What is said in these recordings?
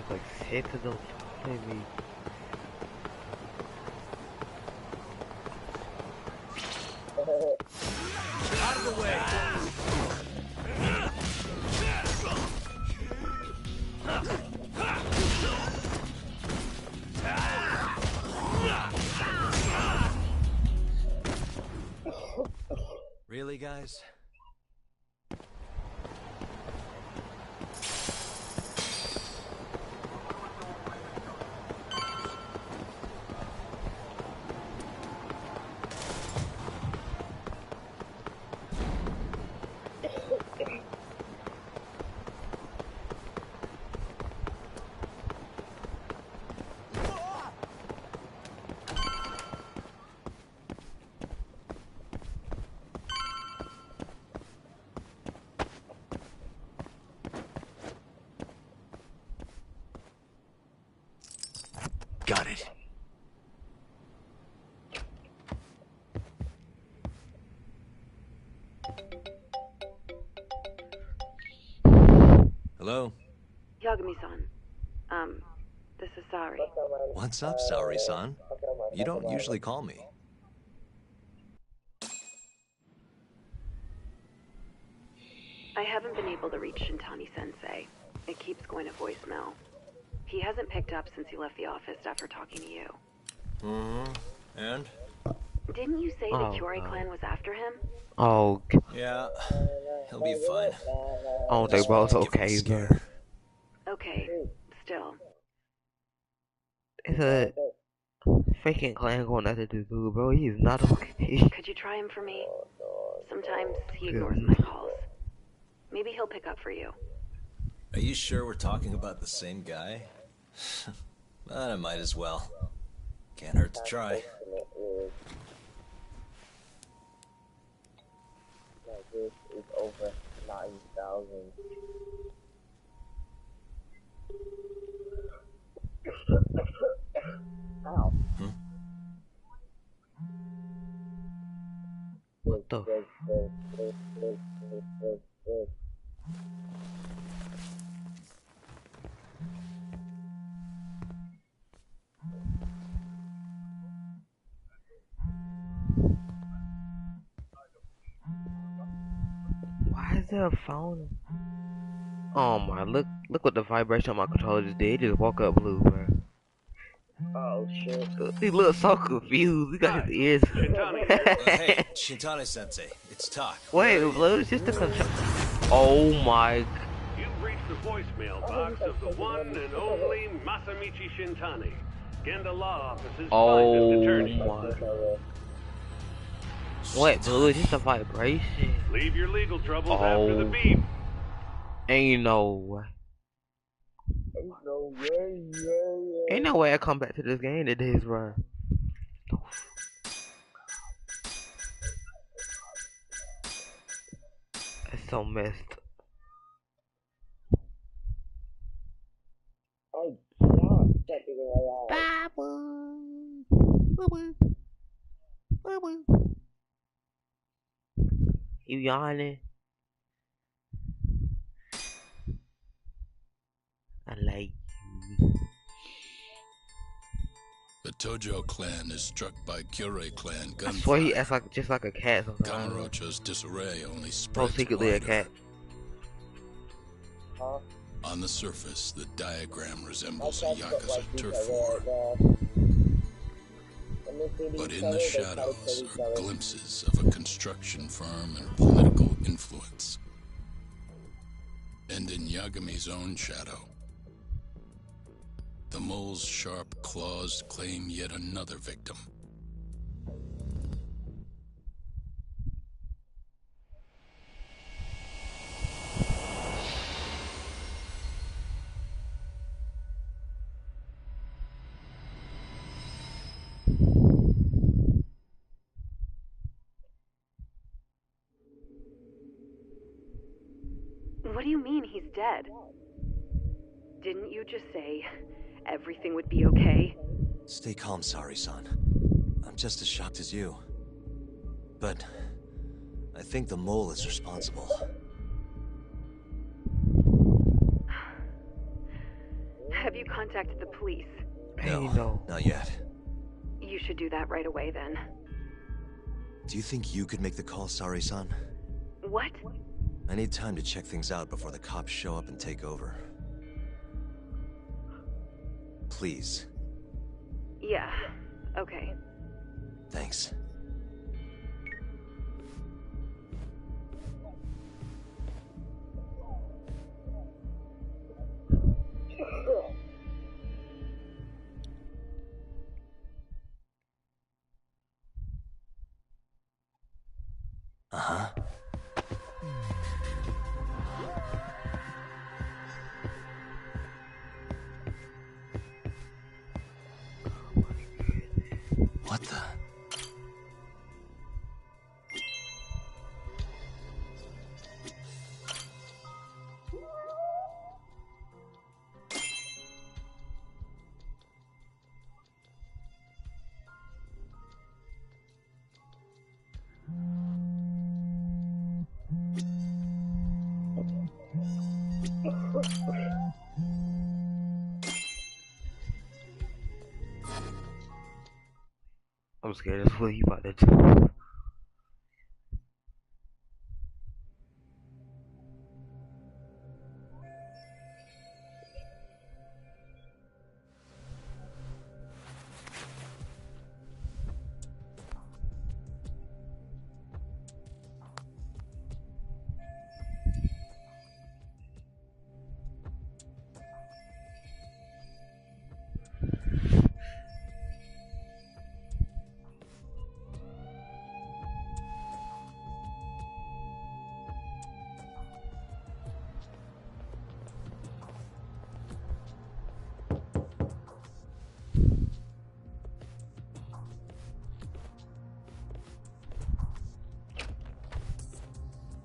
Like say to them, maybe. Out of the way. Really, guys? Got it. Hello? Yagami-san. This is Sari. What's up, Saori-san? You don't usually call me. I haven't been able to reach Shintani-sensei. It keeps going to voicemail. He hasn't picked up since he left the office after talking to you. Mm-hmm. And? Didn't you say the Curie clan was after him? Oh. Yeah. He'll be fine. Oh, they both okay, bro. Okay. Still. It's a freaking clan going after this dude, bro. He's not okay. Could you try him for me? Sometimes he ignores my calls. Maybe he'll pick up for you. Are you sure we're talking about the same guy? But I might as well. Can't hurt to try. This is over 9,000. Ow. What the? there a phone? Oh my, look what the vibration on my controller just did. It just woke up blue, bro. Oh shit. He looks so confused. He got his ears. Hey, Shintani-sensei, it's Tak. Wait, blue, it's just the control. Oh my. You've reached the voicemail box of the one and only Masamichi Shintani, Genda Law Office's finest attorney. My. What, blue? It's just a vibration. Leave your legal troubles after the beep. Ain't no way. Ain't no way I come back to this game today, bro. That's so messed. Oh god, that You yawning? I like you. The Tojo clan is struck by Kyorei clan gunfire. I swear he acts like just like a cat sometimes. Kamurocho's disarray only So spreads secretly a wider. cat. On the surface, the diagram resembles a Yakuza turf war. But in the shadows are glimpses of a construction firm and political influence. And in Yagami's own shadow, the mole's sharp claws claim yet another victim. What do you mean he's dead? Didn't you just say everything would be okay? Stay calm, Sari-san. I'm just as shocked as you. But I think the mole is responsible. Have you contacted the police? No, not yet. You should do that right away then. Do you think you could make the call, Sari-san? What? I need time to check things out before the cops show up and take over. Please. Yeah, okay. Thanks. Uh-huh. What the? I'm scared of what he about to do.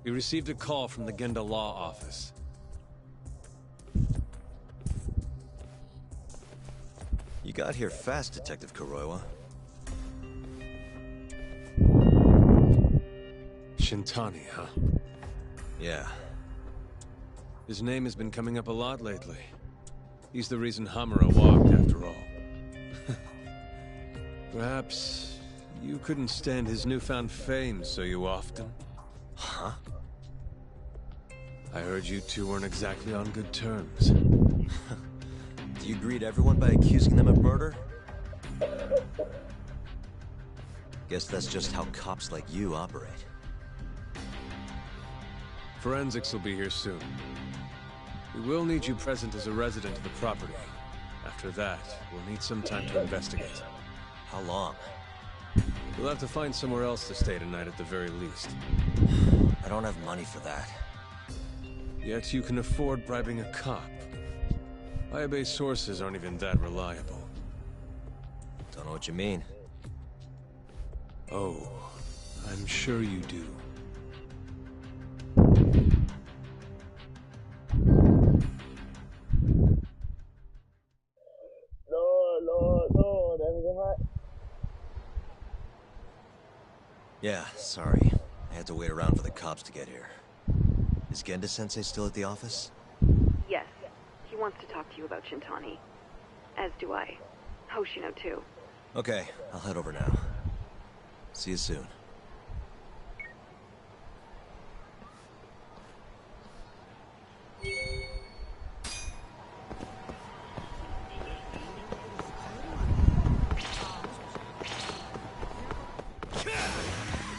We received a call from the Genda Law Office. You got here fast, Detective Kuroiwa. Shintani, huh? Yeah. His name has been coming up a lot lately. He's the reason Hamura walked, after all. Perhaps you couldn't stand his newfound fame so you often. Huh? I heard you two weren't exactly on good terms. Do you greet everyone by accusing them of murder? Guess that's just how cops like you operate. Forensics will be here soon. We will need you present as a resident of the property. After that, we'll need some time to investigate. How long? We'll have to find somewhere else to stay tonight at the very least. I don't have money for that. Yet you can afford bribing a cop. Fire-based sources aren't even that reliable. Don't know what you mean. Oh, I'm sure you do. No, everything right? Yeah, sorry. I had to wait around for the cops to get here. Is Genda-sensei still at the office? Yes. He wants to talk to you about Shintani. As do I. Hoshino, too. Okay, I'll head over now. See you soon.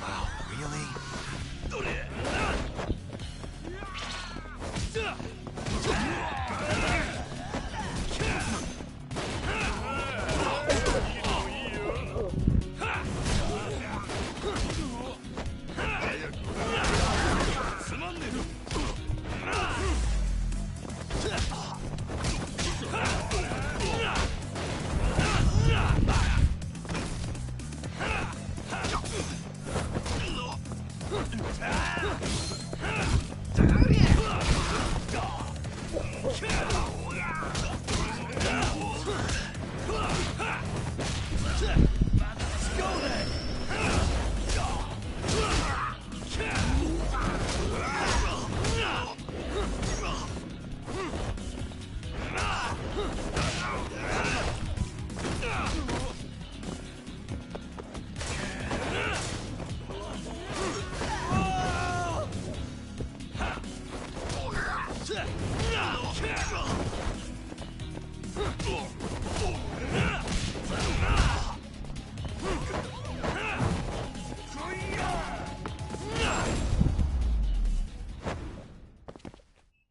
Wow, really?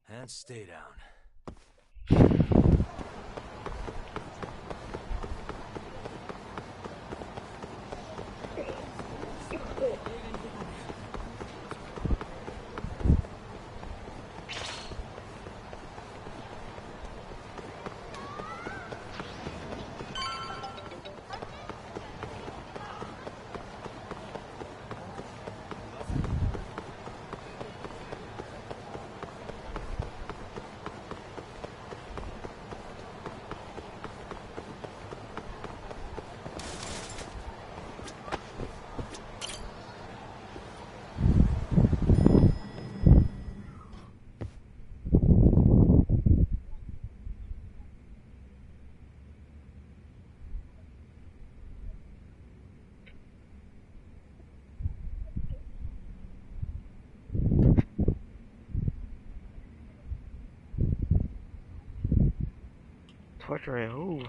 And stay down. Torturing who?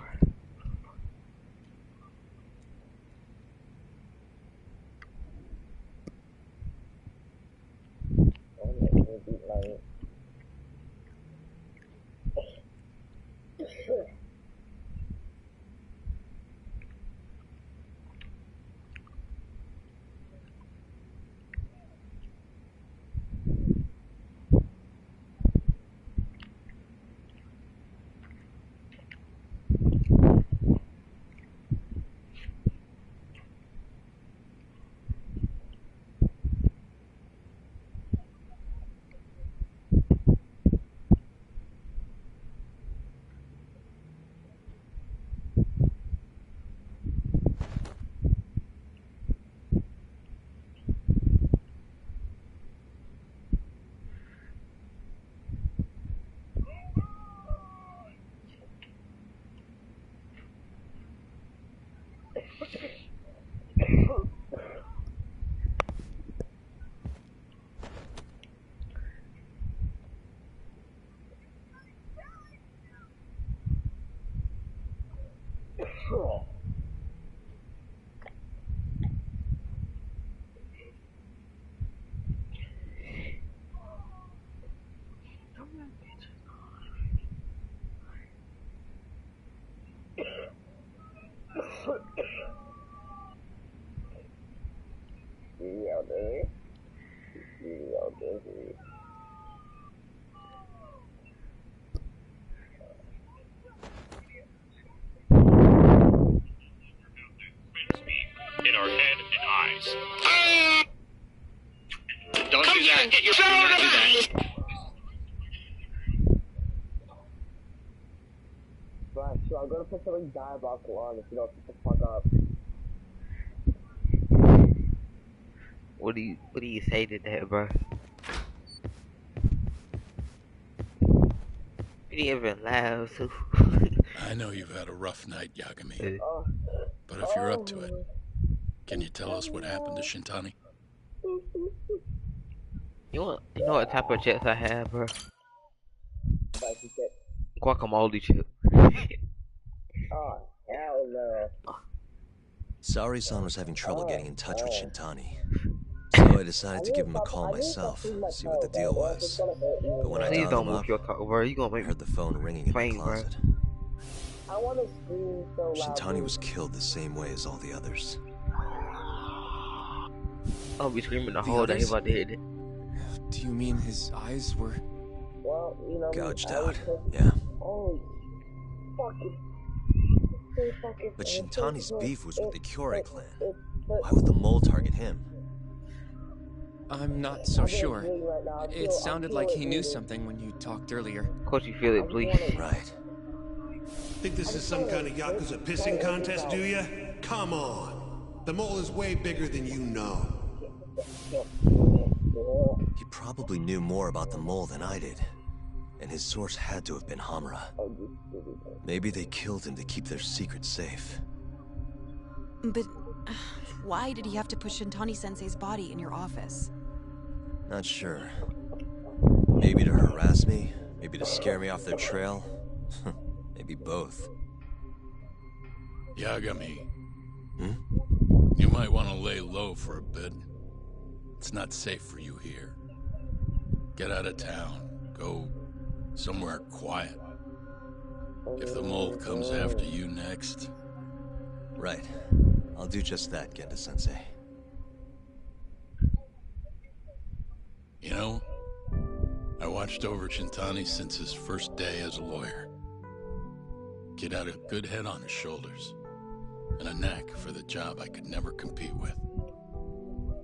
In our head and eyes. Don't do that. Get your do that. Right, so I'm gonna put something diabolical on if you don't shut the fuck up. What do you say to that, bro? You didn't even laugh, so. I know you've had a rough night, Yagami. But if you're up to it, can you tell us what happened to Shintani? You know what type of chips I have, bro? Guacamole chip. Oh, hell no. Saori-san was having trouble getting in touch with Shintani. So I decided to give him a call myself, see what the deal was. But when I Please dialed don't him move up, your talk, bro. You gonna I make heard the phone ringing in the closet. I want to scream so loud. Shintani was killed the same way as all the others. I'll be screaming the whole day if I did it. Do you mean his eyes were... Well, you know, Gouged out, yeah. Oh, fucking. But Shintani's beef was with the Kyorei clan. Why would the mole target him? I'm not so sure. It sounded like he knew something when you talked earlier. Of course you feel it bleed. Right. Think this is some kind of Yakuza pissing contest, do ya? Come on. The mole is way bigger than you know. He probably knew more about the mole than I did. And his source had to have been Hamura. Maybe they killed him to keep their secret safe. But why did he have to put Shintani-sensei's body in your office? Not sure. Maybe to harass me, maybe to scare me off their trail. Maybe both. Yagami. Hmm? You might want to lay low for a bit. It's not safe for you here. Get out of town. Go somewhere quiet. If the mole comes after you next... Right. I'll do just that, Genda-sensei. You know, I watched over Shintani since his first day as a lawyer. Kid had a good head on his shoulders, and a knack for the job I could never compete with.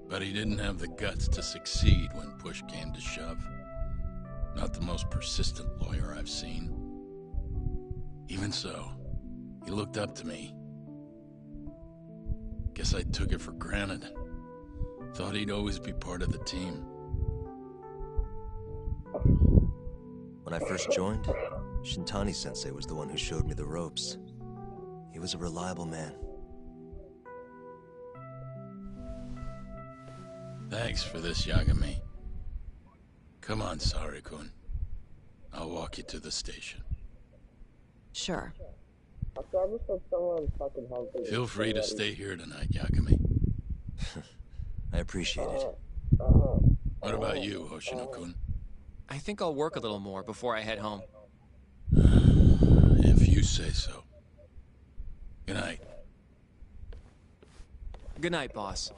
But he didn't have the guts to succeed when push came to shove. Not the most persistent lawyer I've seen. Even so, he looked up to me. Guess I took it for granted. Thought he'd always be part of the team. When I first joined, Shintani-sensei was the one who showed me the ropes. He was a reliable man. Thanks for this, Yagami. Come on, Saori-kun. I'll walk you to the station. Sure. Feel free to stay here tonight, Yagami. I appreciate it. What about you, Hoshino-kun? I think I'll work a little more before I head home. If you say so. Good night. Good night, boss.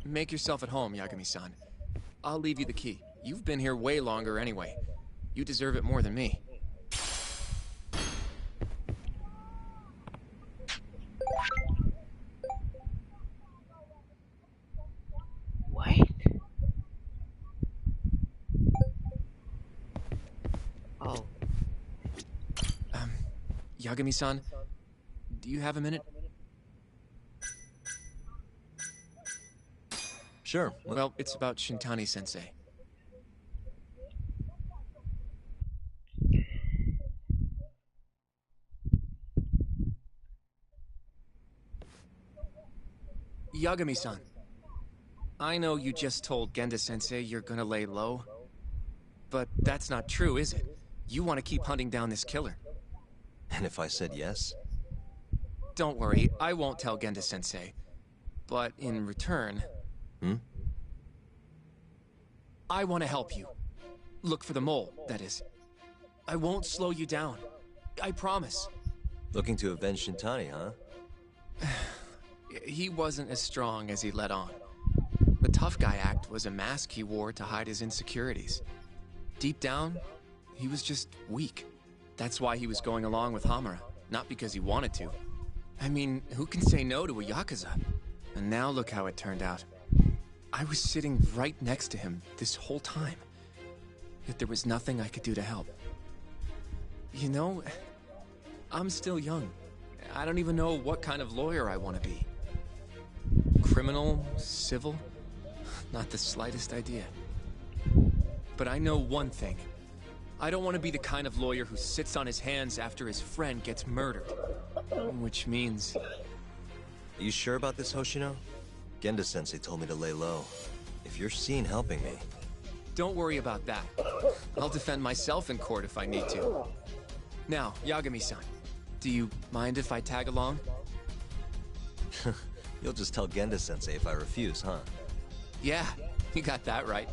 Make yourself at home, Yagami-san. I'll leave you the key. You've been here way longer anyway. You deserve it more than me. What? Oh. Yagami-san, do you have a minute? Sure. Well, it's about Shintani-sensei. Yagami-san, I know you just told Genda-sensei you're gonna lay low, but that's not true, is it? You want to keep hunting down this killer. And if I said yes, Don't worry, I won't tell Genda-sensei. But in return... I want to help you. Look for the mole, that is. I won't slow you down. I promise. Looking to avenge Shintani, huh? He wasn't as strong as he let on. The tough guy act was a mask he wore to hide his insecurities. Deep down, he was just weak. That's why he was going along with Hamura, not because he wanted to. I mean, who can say no to a Yakuza? And now look how it turned out. I was sitting right next to him this whole time. Yet there was nothing I could do to help. You know, I'm still young. I don't even know what kind of lawyer I want to be. Criminal? Civil? Not the slightest idea. But I know one thing. I don't want to be the kind of lawyer who sits on his hands after his friend gets murdered. Which means... Are you sure about this, Hoshino? Genda-sensei told me to lay low. If you're seen helping me... Don't worry about that. I'll defend myself in court if I need to. Now, Yagami-san, do you mind if I tag along? You'll just tell Genda-sensei if I refuse, huh? Yeah, you got that right.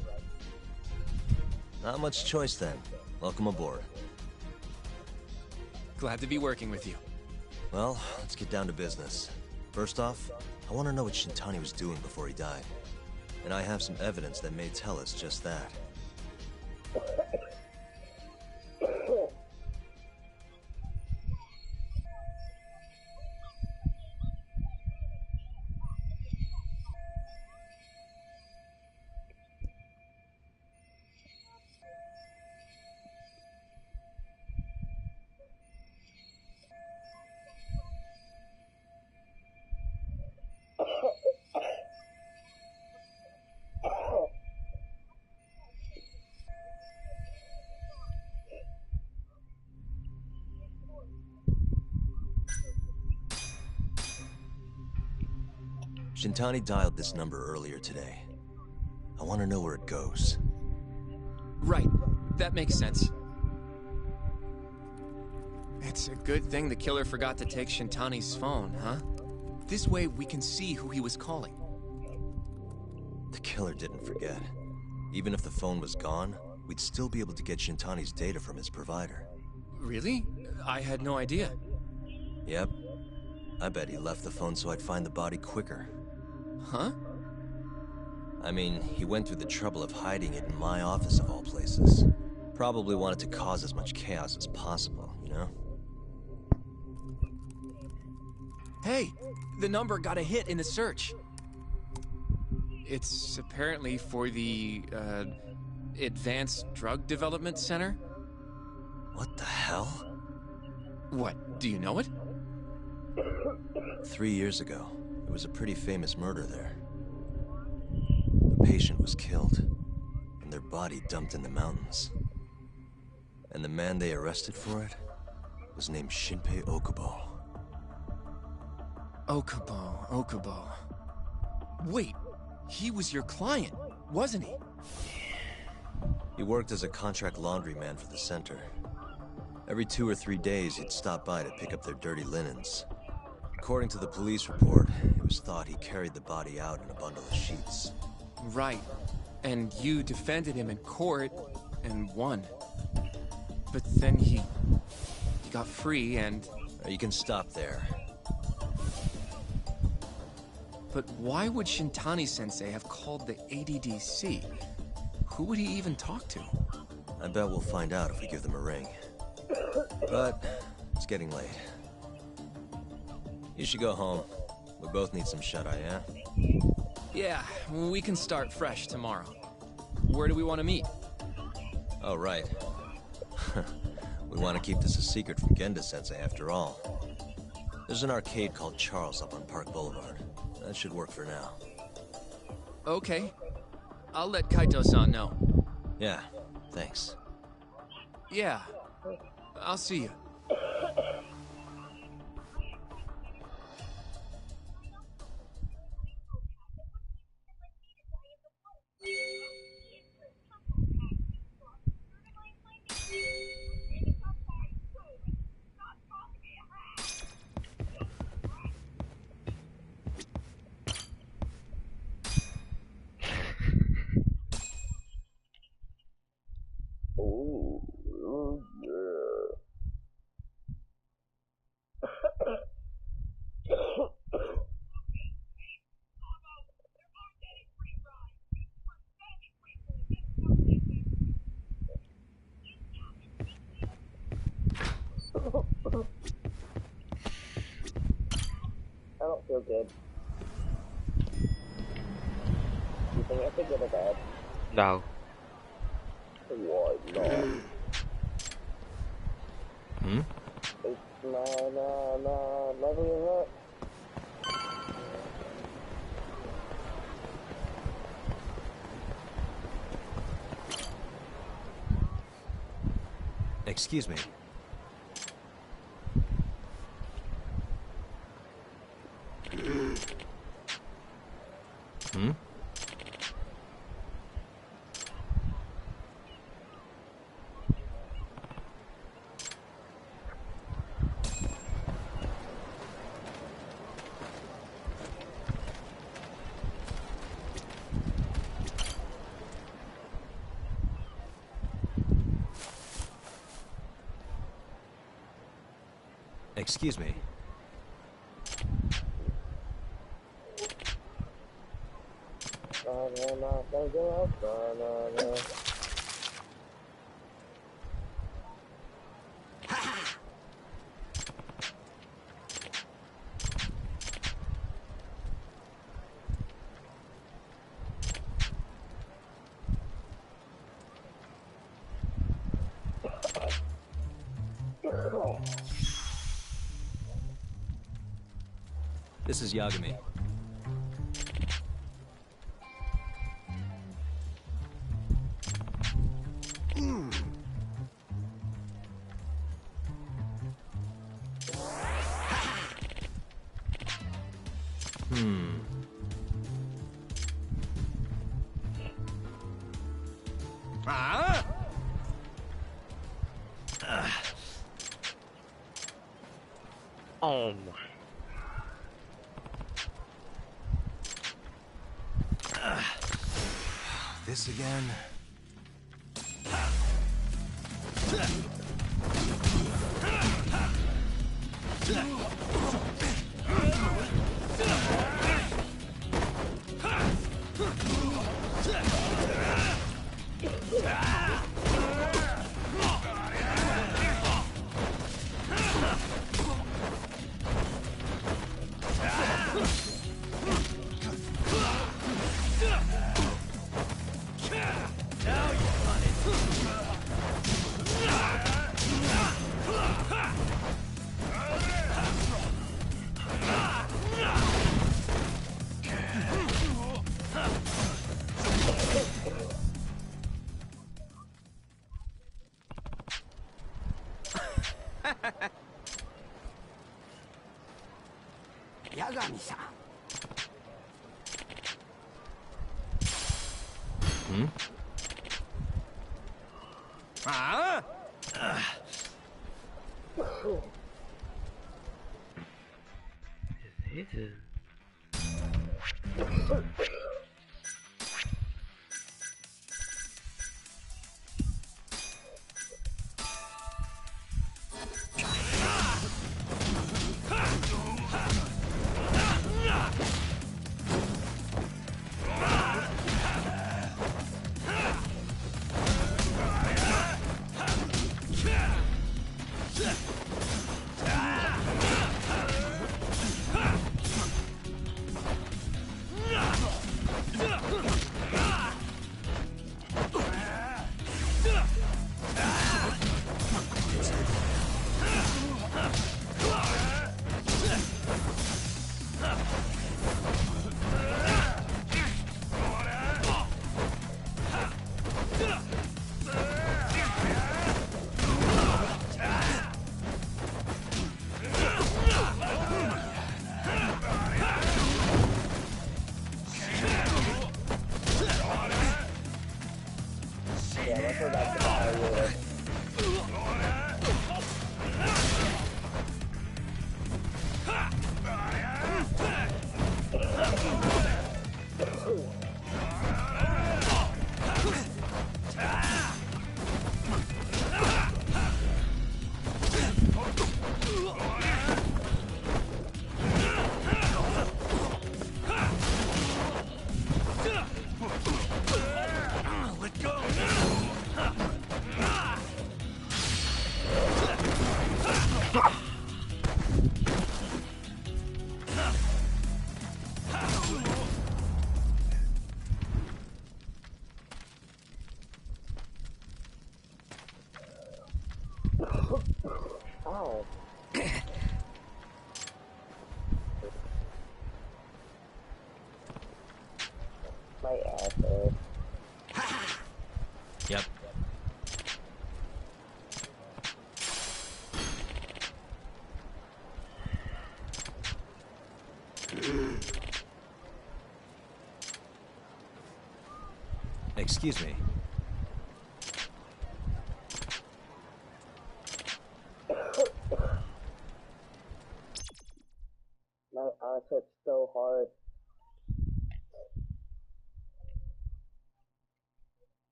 Not much choice then. Welcome aboard. Glad to be working with you. Well, let's get down to business. First off, I want to know what Shintani was doing before he died. And I have some evidence that may tell us just that. Shintani dialed this number earlier today. I want to know where it goes. Right. That makes sense. It's a good thing the killer forgot to take Shintani's phone, huh? This way we can see who he was calling. The killer didn't forget. Even if the phone was gone, we'd still be able to get Shintani's data from his provider. Really? I had no idea. Yep. I bet he left the phone so I'd find the body quicker. Huh? I mean, he went through the trouble of hiding it in my office of all places. Probably wanted to cause as much chaos as possible, you know? Hey, the number got a hit in the search. It's apparently for the, Advanced Drug Development Center? What the hell? What, do you know it? 3 years ago, there was a pretty famous murder there. A patient was killed, and their body dumped in the mountains. And the man they arrested for it was named Shinpei Okubo. Okubo. Wait, he was your client, wasn't he? He worked as a contract laundryman for the center. Every 2 or 3 days, he'd stop by to pick up their dirty linens. According to the police report, it was thought he carried the body out in a bundle of sheets. Right. And you defended him in court and won. But then he got free and... You can stop there. But why would Shintani-sensei have called the ADDC? Who would he even talk to? I bet we'll find out if we give them a ring. But it's getting late. You should go home. We both need some shut-eye, yeah? Yeah, we can start fresh tomorrow. Where do we want to meet? Oh, right. We want to keep this a secret from Genda-sensei after all. There's an arcade called Charles up on Park Boulevard. That should work for now. Okay. I'll let Kaito-san know. Yeah, thanks. Yeah. I'll see you. feel good. You think I feel good or bad? No. What? No. Hmm? It's never give up. Excuse me. Hmm? Excuse me. This is Yagami. Oh my. This again? Yagami-san. Hmm? This is... Let go. Excuse me. My ass hurts so hard.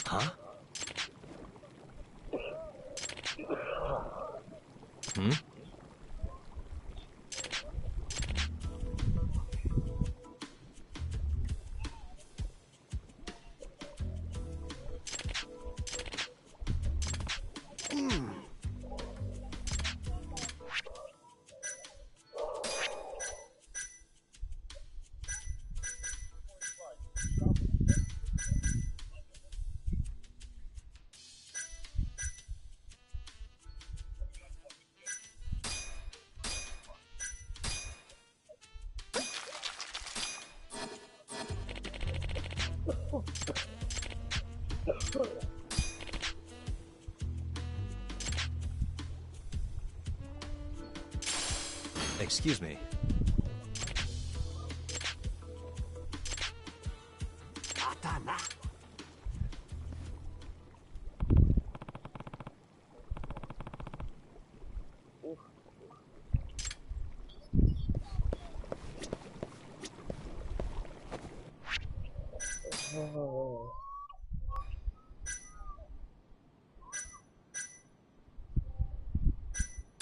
Huh? Hmm? Excuse me.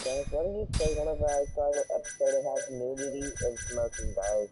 Guys, what did you say whenever I saw the episode that has nudity and smoking, guys?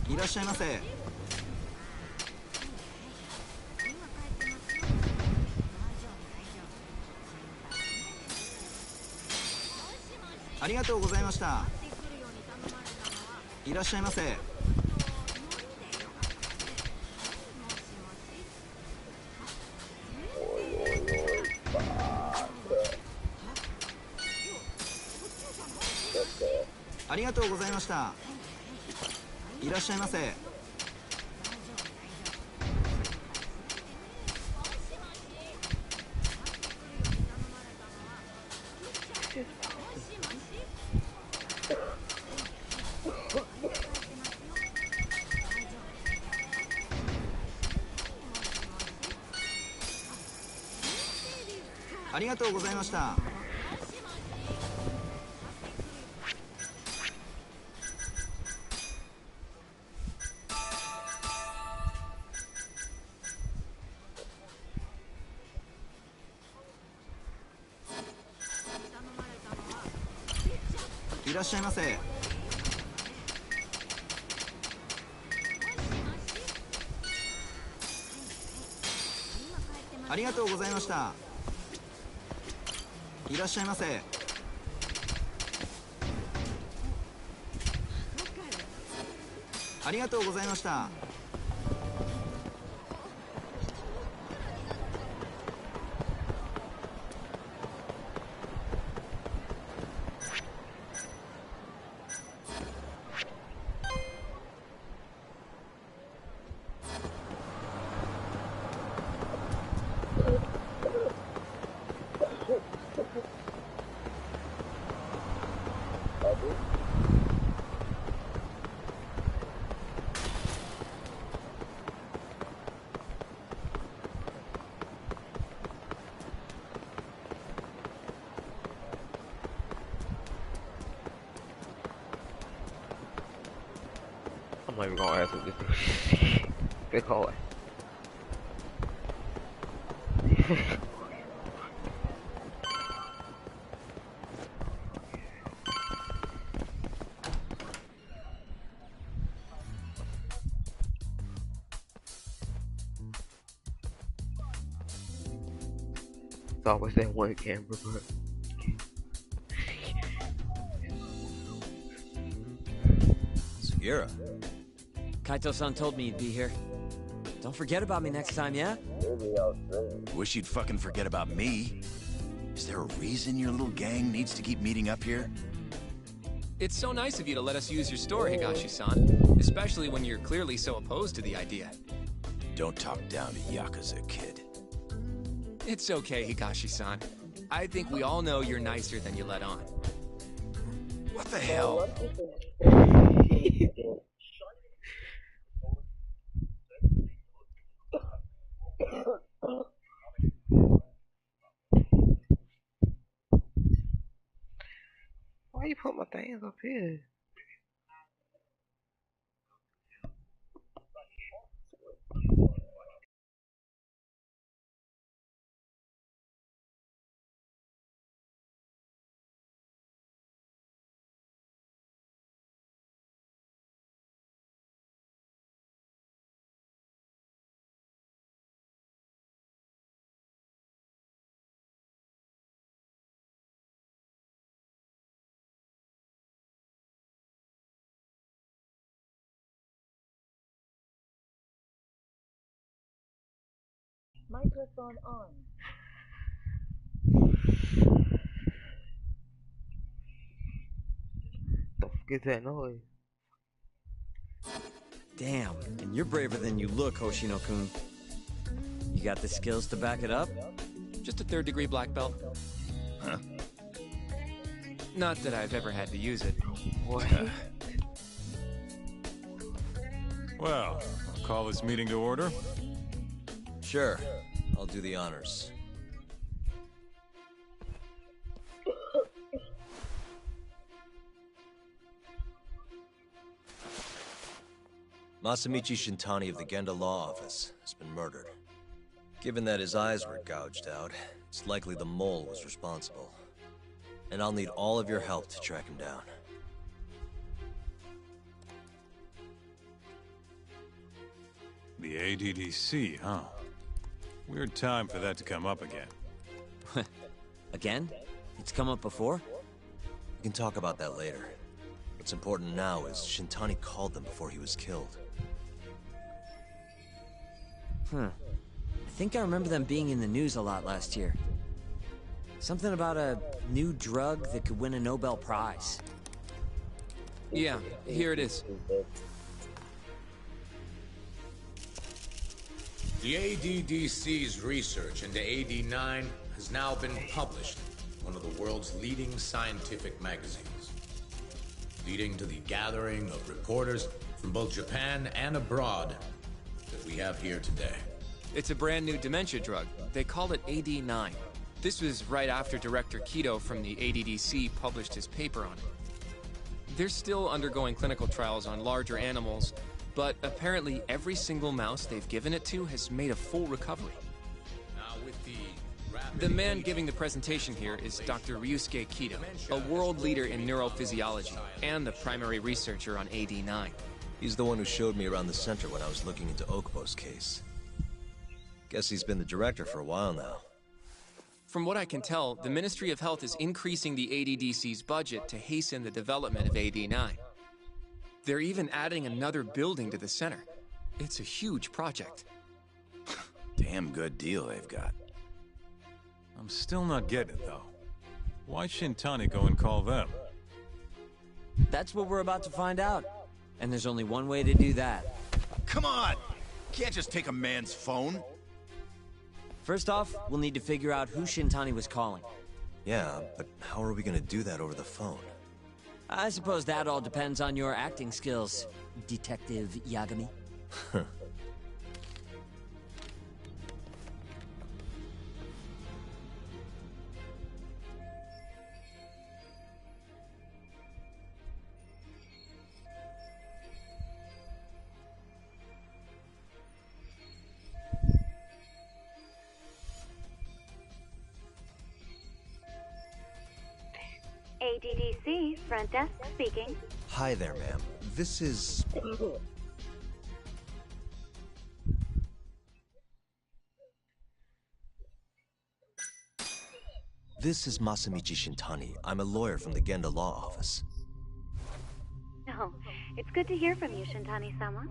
いらっしゃいませ。ありがとうございました。いらっしゃいませ。ありがとうございました。いらっしゃいませ。ありがとうございました。いらっしゃいませ。ありがとうございました。いらっしゃいませ。ありがとうございました。I'm not even gonna ask what this is. Big hallway. It's always that one camera, bro. Sugira. Kaito-san told me you'd be here. Don't forget about me next time, yeah? Wish you'd fucking forget about me. Is there a reason your little gang needs to keep meeting up here? It's so nice of you to let us use your store, Higashi-san. Especially when you're clearly so opposed to the idea. Don't talk down to Yakuza, kid. It's okay, Higashi-san. I think we all know you're nicer than you let on. What the hell? Why you put my things up here? Microphone on. Don't forget that noise. Damn, and you're braver than you look, Hoshino-kun. You got the skills to back it up? Just a 3rd degree black belt. Huh? Not that I've ever had to use it. What? Well, I'll call this meeting to order. Sure. I'll do the honors. Masamichi Shintani of the Genda Law Office has been murdered. Given that his eyes were gouged out, it's likely the mole was responsible. And I'll need all of your help to track him down. The ADDC, huh? Weird time for that to come up again. Again? It's come up before? We can talk about that later. What's important now is Shintani called them before he was killed. I think I remember them being in the news a lot last year. Something about a new drug that could win a Nobel Prize. Yeah, here it is. The ADDC's research into AD9 has now been published in one of the world's leading scientific magazines, leading to the gathering of reporters from both Japan and abroad that we have here today. It's a brand new dementia drug. They call it AD9. This was right after Director Kido from the ADDC published his paper on it. They're still undergoing clinical trials on larger animals, but apparently every single mouse they've given it to has made a full recovery. Now with the man giving the presentation here is Dr. Ryusuke Kido, a world leader in neurophysiology and the primary researcher on AD9. He's the one who showed me around the center when I was looking into Okubo's case. Guess he's been the director for a while now. From what I can tell, the Ministry of Health is increasing the ADDC's budget to hasten the development of AD9. They're even adding another building to the center. It's a huge project. Damn good deal they've got. I'm still not getting it, though. Why Shintani go and call them? That's what we're about to find out. And there's only one way to do that. Come on! Can't just take a man's phone. First off, we'll need to figure out who Shintani was calling. Yeah, but how are we gonna do that over the phone? I suppose that all depends on your acting skills, Detective Yagami. ADDC, front desk speaking. Hi there, ma'am. This is... This is Masamichi Shintani. I'm a lawyer from the Genda Law Office. Oh, it's good to hear from you, Shintani-sama.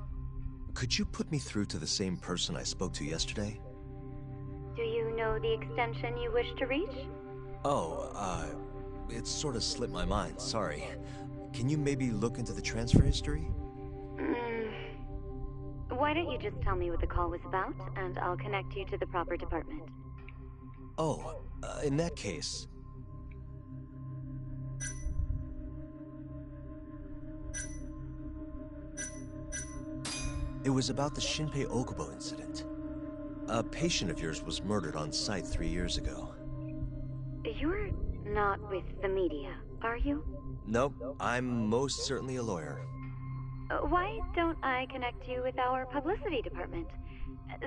Could you put me through to the same person I spoke to yesterday? Do you know the extension you wish to reach? Oh, it sort of slipped my mind, sorry. Can you maybe look into the transfer history? Why don't you just tell me what the call was about, and I'll connect you to the proper department. Oh, in that case... It was about the Shinpei Okubo incident. A patient of yours was murdered on site 3 years ago. You're not with the media, are you? Nope, I'm most certainly a lawyer. Why don't I connect you with our publicity department?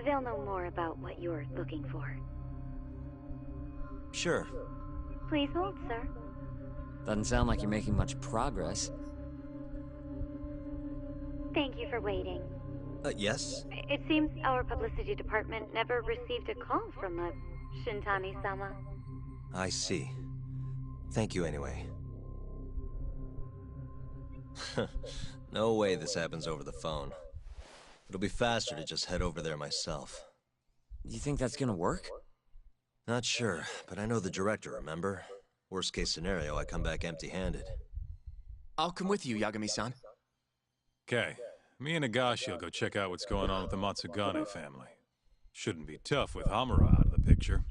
They'll know more about what you're looking for. Sure. Please hold, sir. Doesn't sound like you're making much progress. Thank you for waiting. Yes? It seems our publicity department never received a call from a Shintani-sama. I see. Thank you anyway. No way this happens over the phone. It'll be faster to just head over there myself. You think that's gonna work? Not sure, but I know the director, remember? Worst case scenario, I come back empty-handed. I'll come with you, Yagami-san. Okay. Me and Nagashi will go check out what's going on with the Matsugane family. Shouldn't be tough with Hamura out of the picture.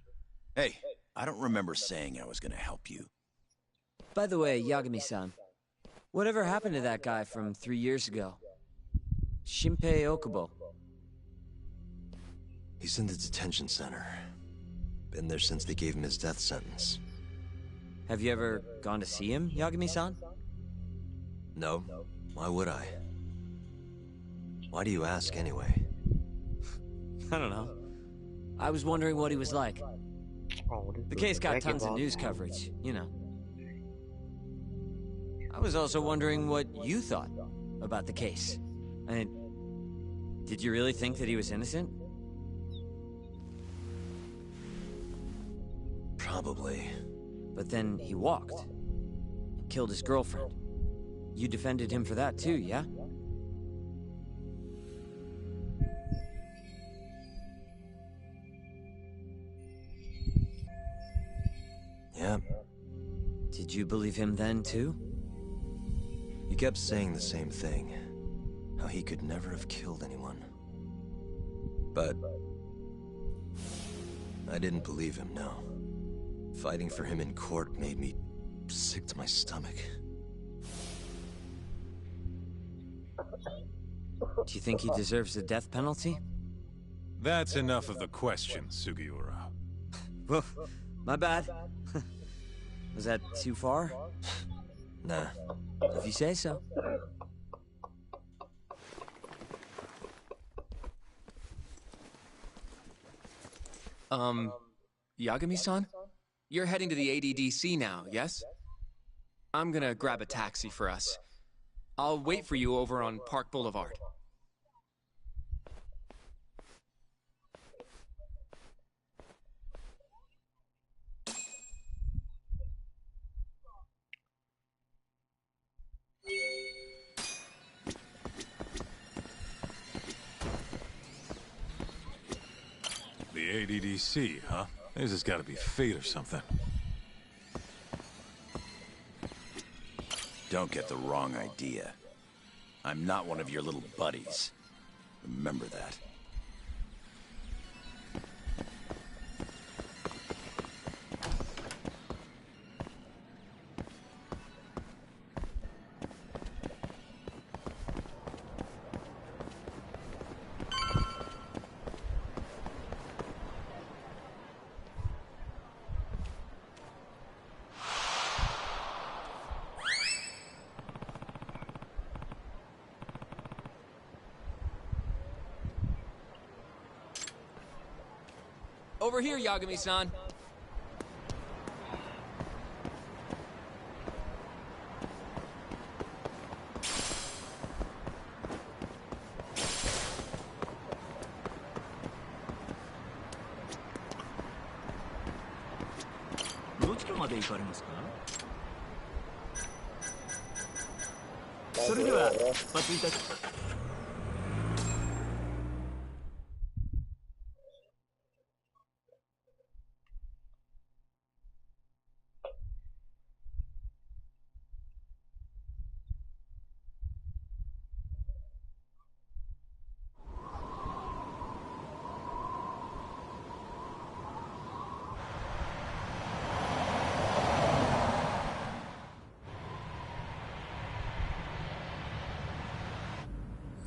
Hey, I don't remember saying I was gonna help you. By the way, Yagami-san, whatever happened to that guy from 3 years ago? Shinpei Okubo. He's in the detention center. Been there since they gave him his death sentence. Have you ever gone to see him, Yagami-san? No. Why would I? Why do you ask, anyway? I don't know. I was wondering what he was like. The case got tons of news coverage, you know. I was also wondering what you thought about the case. I mean, did you really think that he was innocent? Probably. But then he walked. Killed his girlfriend. You defended him for that too, yeah? Yeah. Did you believe him then too? He kept saying the same thing. How he could never have killed anyone. But... I didn't believe him, no. Fighting for him in court made me sick to my stomach. Do you think he deserves the death penalty? That's enough of the question, Sugiura. Whoa, my bad. Was that too far? Nah. If you say so. Yagami-san? You're heading to the ADDC now, yes? I'm gonna grab a taxi for us. I'll wait for you over on Park Boulevard. ADDC, huh? This has got to be fate or something. Don't get the wrong idea. I'm not one of your little buddies. Remember that. Over here, Yagami-san.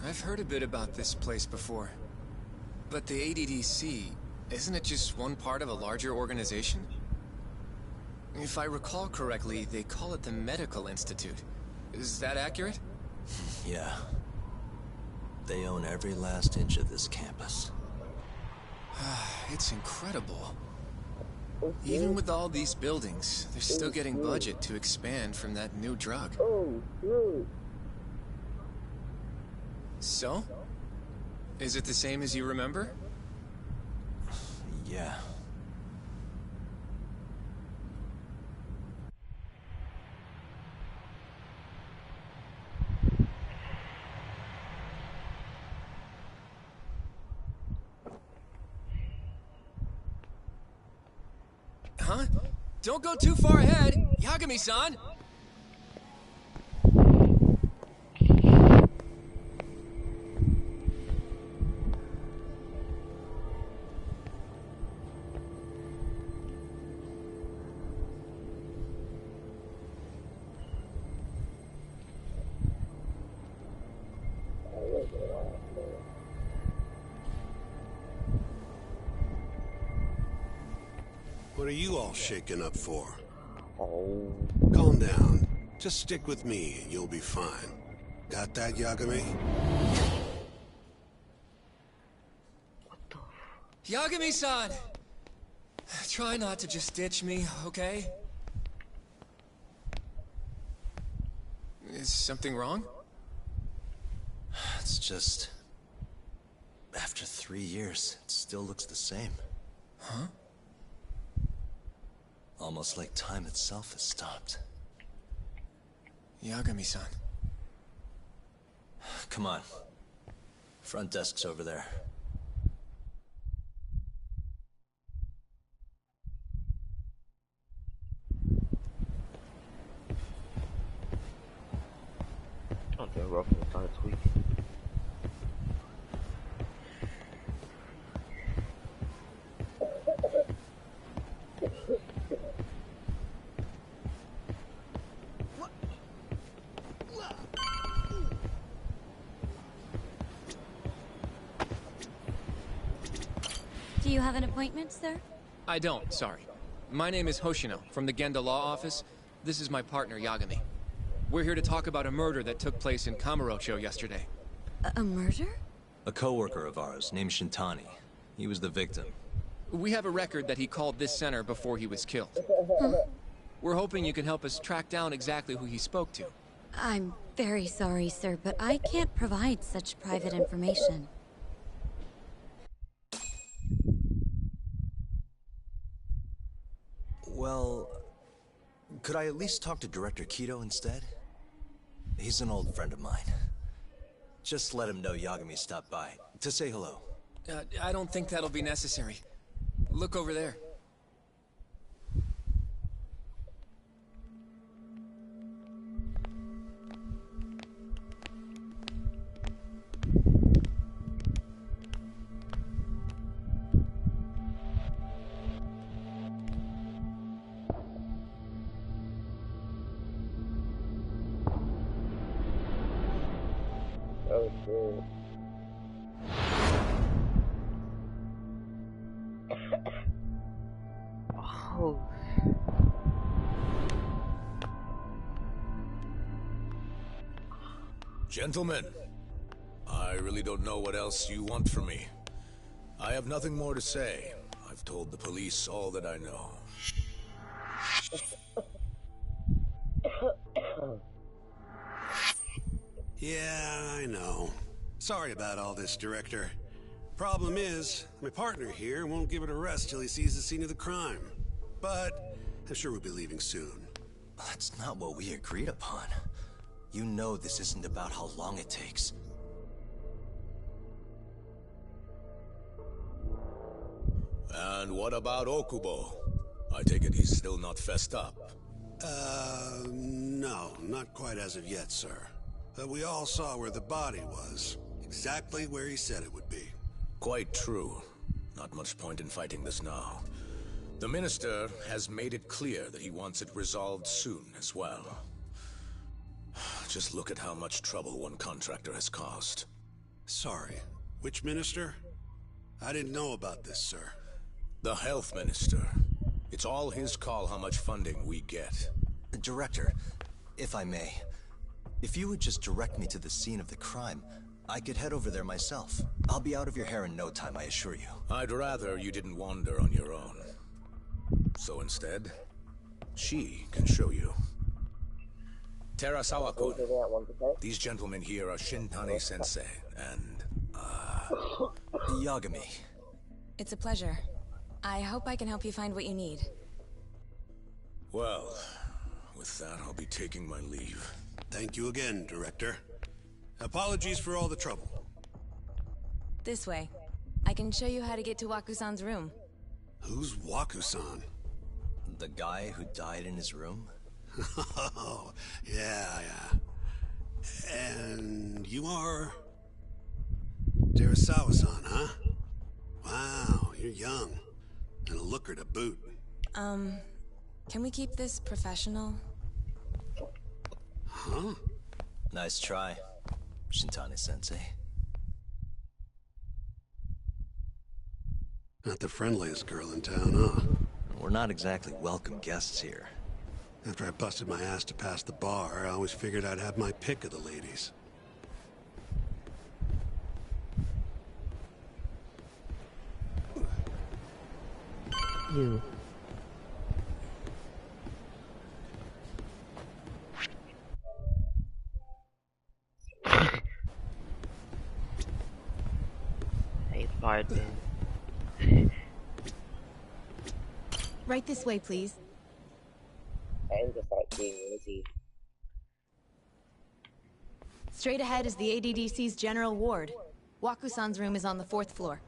I've heard a bit about this place before. But the ADDC, isn't it just one part of a larger organization? If I recall correctly, they call it the Medical Institute. Is that accurate? Yeah. They own every last inch of this campus. It's incredible. Even with all these buildings, they're still getting budget to expand from that new drug. So? Is it the same as you remember? Yeah. Huh? Don't go too far ahead, Yagami-san! What are you all shaken up for? Calm down. Just stick with me and you'll be fine. Got that, Yagami? Yagami-san! Try not to just ditch me, okay? Is something wrong? It's just... after 3 years, it still looks the same. Huh? Almost like time itself has stopped. Yagami-san. Come on. Front desk's over there. Don't get rough and start tweaking. Do you have an appointment, sir? I don't, sorry. My name is Hoshino, from the Genda Law Office. This is my partner, Yagami. We're here to talk about a murder that took place in Kamurocho yesterday. A murder? A coworker of ours named Shintani. He was the victim. We have a record that he called this center before he was killed. Huh? We're hoping you can help us track down exactly who he spoke to. I'm very sorry, sir, but I can't provide such private information. Well, could I at least talk to Director Kido instead? He's an old friend of mine. Just let him know Yagami stopped by, to say hello. I don't think that'll be necessary. Look over there. Oh, shit. Oh. Gentlemen, I really don't know what else you want from me. I have nothing more to say. I've told the police all that I know. Yeah, I know. Sorry about all this, Director. Problem is, my partner here won't give it a rest till he sees the scene of the crime. But I'm sure we'll be leaving soon. That's not what we agreed upon. You know this isn't about how long it takes. And what about Okubo? I take it he's still not fessed up. No, not quite as of yet, sir. But we all saw where the body was. Exactly where he said it would be. Quite true. Not much point in fighting this now. The Minister has made it clear that he wants it resolved soon as well. Just look at how much trouble one contractor has caused. Sorry, which Minister? I didn't know about this, sir. The Health Minister. It's all his call how much funding we get. Director, if I may, if you would just direct me to the scene of the crime, I could head over there myself. I'll be out of your hair in no time, I assure you. I'd rather you didn't wander on your own. So instead, she can show you. Terasawa-kun, these gentlemen here are Shintani-sensei and, Yagami. It's a pleasure. I hope I can help you find what you need. Well, with that, I'll be taking my leave. Thank you again, Director. Apologies for all the trouble. This way. I can show you how to get to Waku-san's room. Who's Waku-san? The guy who died in his room? Oh, yeah. And you are... Terasawa-san, huh? Wow, you're young. And a looker to boot. Can we keep this professional? Huh? Nice try, Shintani-sensei. Not the friendliest girl in town, huh? We're not exactly welcome guests here. After I busted my ass to pass the bar, I always figured I'd have my pick of the ladies. You. Hey, Spartan. Right this way, please. I'm just like being lazy. Straight ahead is the ADDC's general ward. Waku-san's room is on the 4th floor.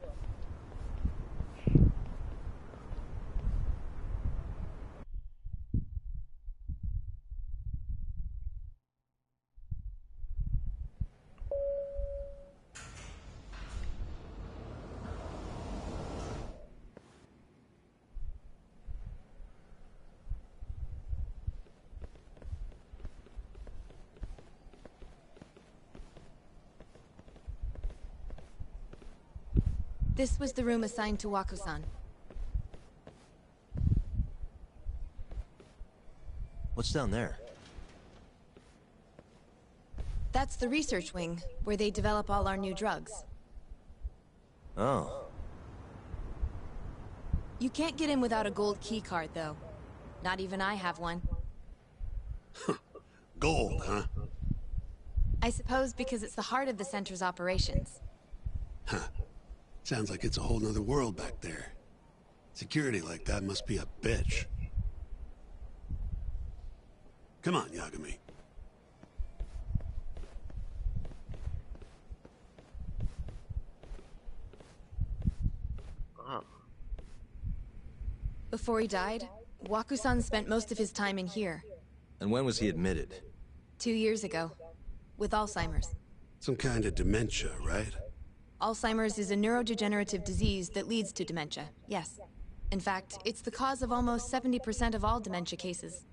This was the room assigned to Waku-san. What's down there? That's the research wing, where they develop all our new drugs. Oh. You can't get in without a gold key card, though. Not even I have one. Gold, huh? I suppose because it's the heart of the center's operations. Huh. Sounds like it's a whole nother world back there. Security like that must be a bitch. Come on, Yagami. Oh. Before he died, Waku-san spent most of his time in here. And when was he admitted? 2 years ago. With Alzheimer's. Some kind of dementia, right? Alzheimer's is a neurodegenerative disease that leads to dementia, yes. In fact, it's the cause of almost 70% of all dementia cases.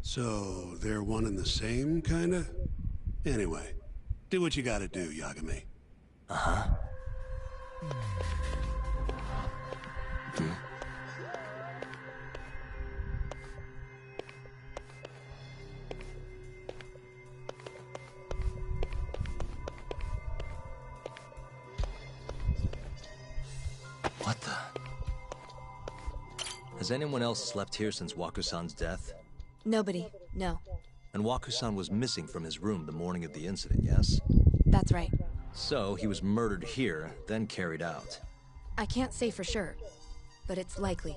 So, they're one and the same, kinda? Anyway, do what you gotta do, Yagami. Uh-huh. What the? Has anyone else slept here since Waku-san's death? Nobody, no. And Waku-san was missing from his room the morning of the incident, yes? That's right. So, he was murdered here, then carried out. I can't say for sure, but it's likely.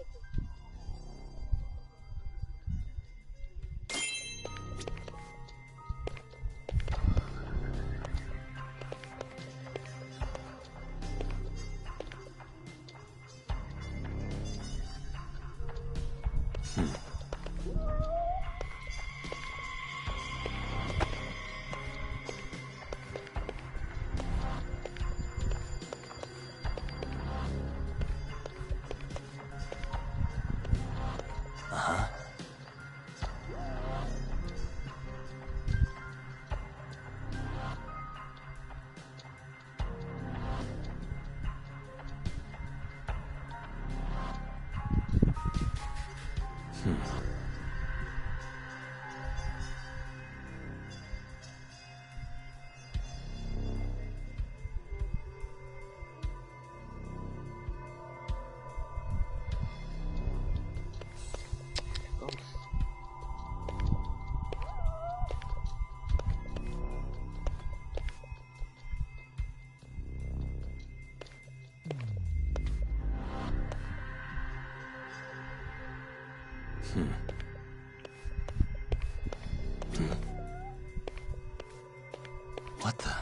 What the?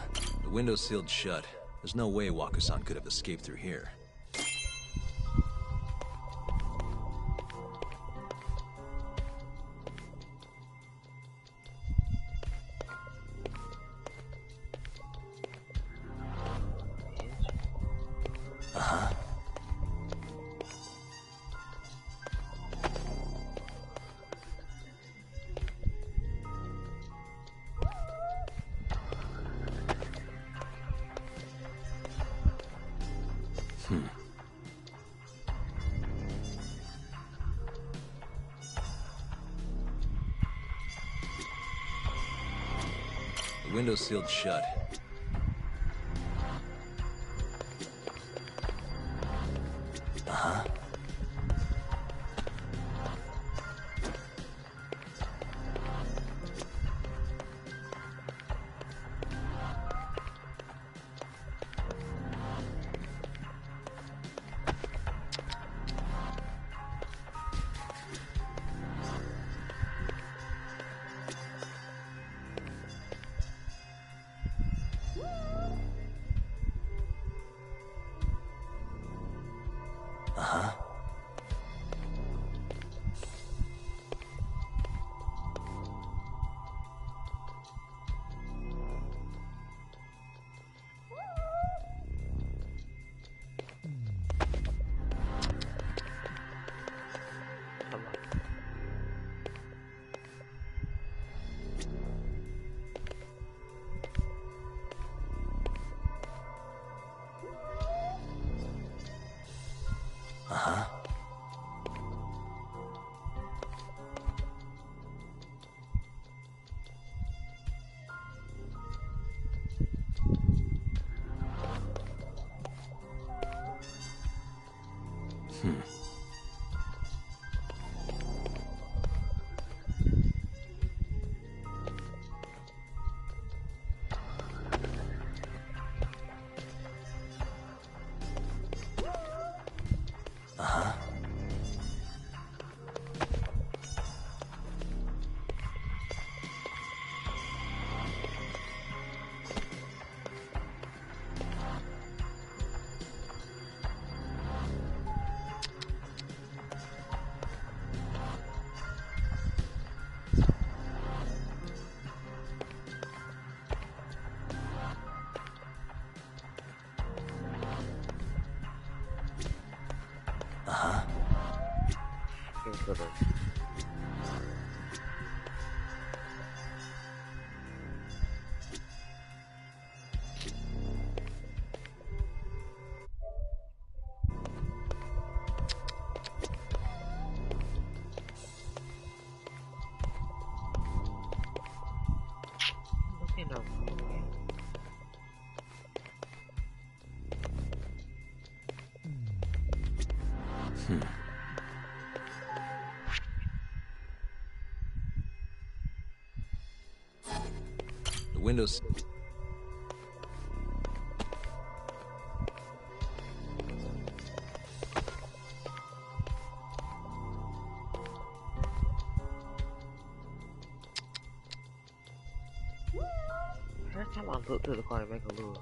The window's sealed shut. There's no way Waku-san could have escaped through here. Uh-huh. The window's sealed shut. Uh-huh. Uh-huh. Uh-huh. Uh-huh. could have. Looking up. The windows. First time I look through the car and make a look.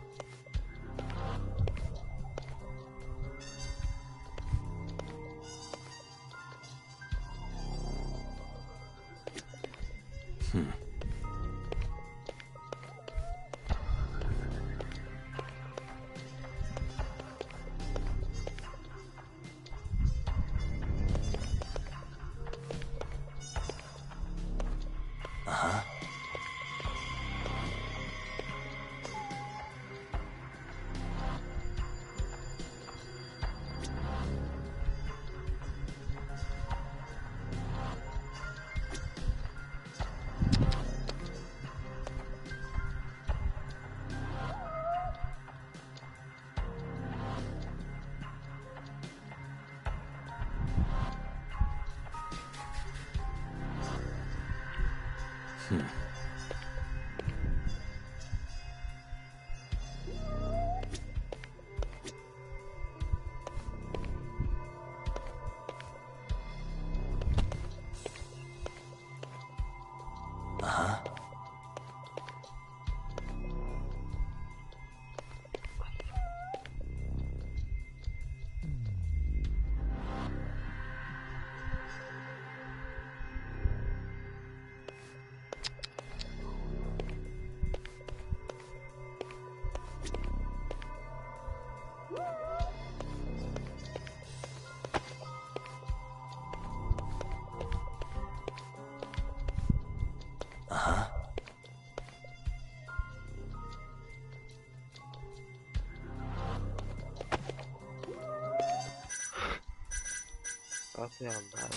Okay, I'm back.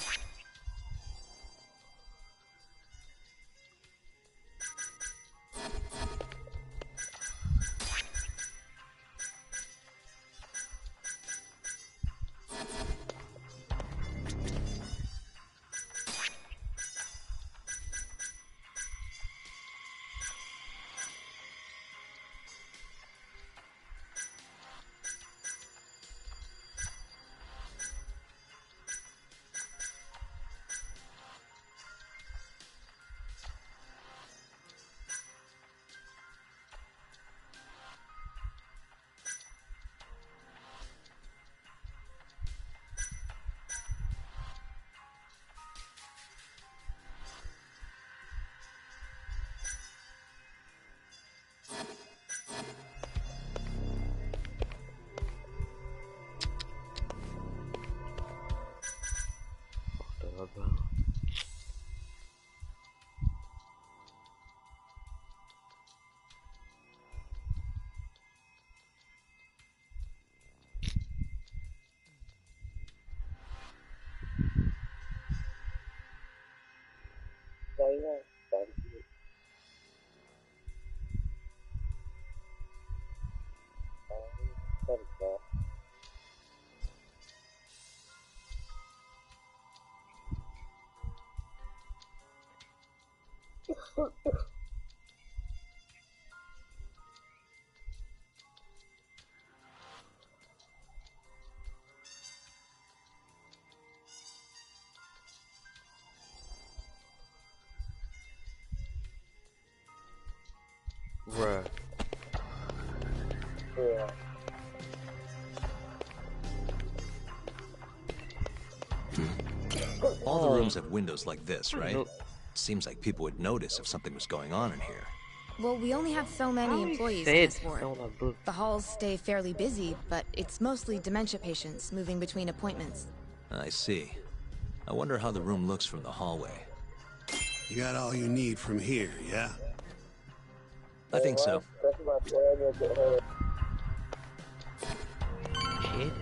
Bruh. Yeah. All the rooms have windows like this, right? Seems like people would notice if something was going on in here. Well, we only have so many employees in this ward. The halls stay fairly busy, but it's mostly dementia patients moving between appointments. I see. I wonder how the room looks from the hallway. You got all you need from here, yeah? I think so. Shit.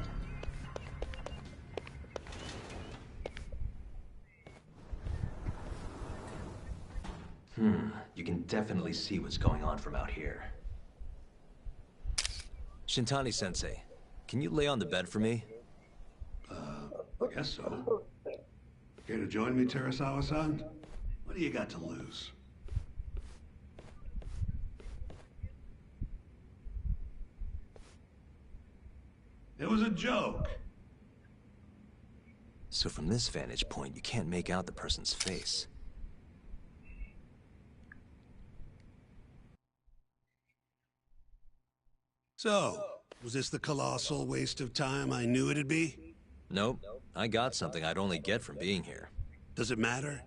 You can definitely see what's going on from out here. Shintani-sensei, can you lay on the bed for me? I guess so. Care to join me, Terasawa-san? What do you got to lose? It was a joke. So from this vantage point, you can't make out the person's face. So, was this the colossal waste of time I knew it'd be? Nope. I got something I'd only get from being here. Does it matter?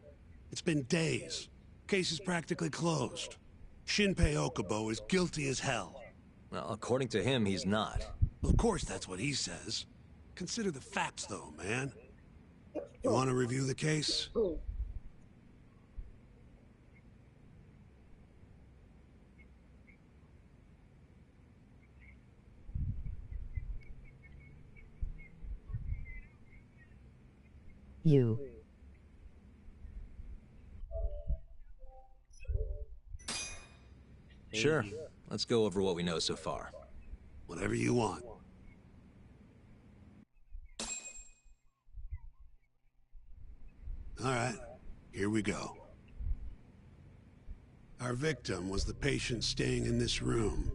It's been days. Case is practically closed. Shinpei Okubo is guilty as hell. Well, according to him, he's not. Of course that's what he says. Consider the facts, though, man. You want to review the case? You. Sure. Let's go over what we know so far. Whatever you want. All right, here we go. Our victim was the patient staying in this room.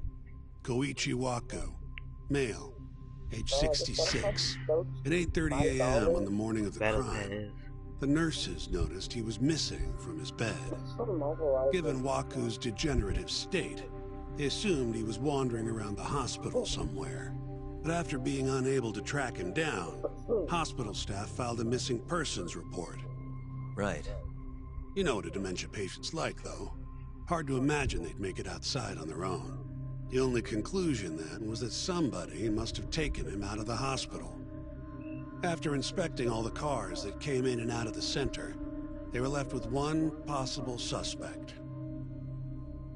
Koichi Waku, male, age 66. At 8:30 a.m. on the morning of the crime, the nurses noticed he was missing from his bed. Given Waku's degenerative state, they assumed he was wandering around the hospital somewhere. But after being unable to track him down, hospital staff filed a missing persons report. Right. You know what a dementia patient's like, though. Hard to imagine they'd make it outside on their own. The only conclusion then was that somebody must have taken him out of the hospital. After inspecting all the cars that came in and out of the center, they were left with one possible suspect.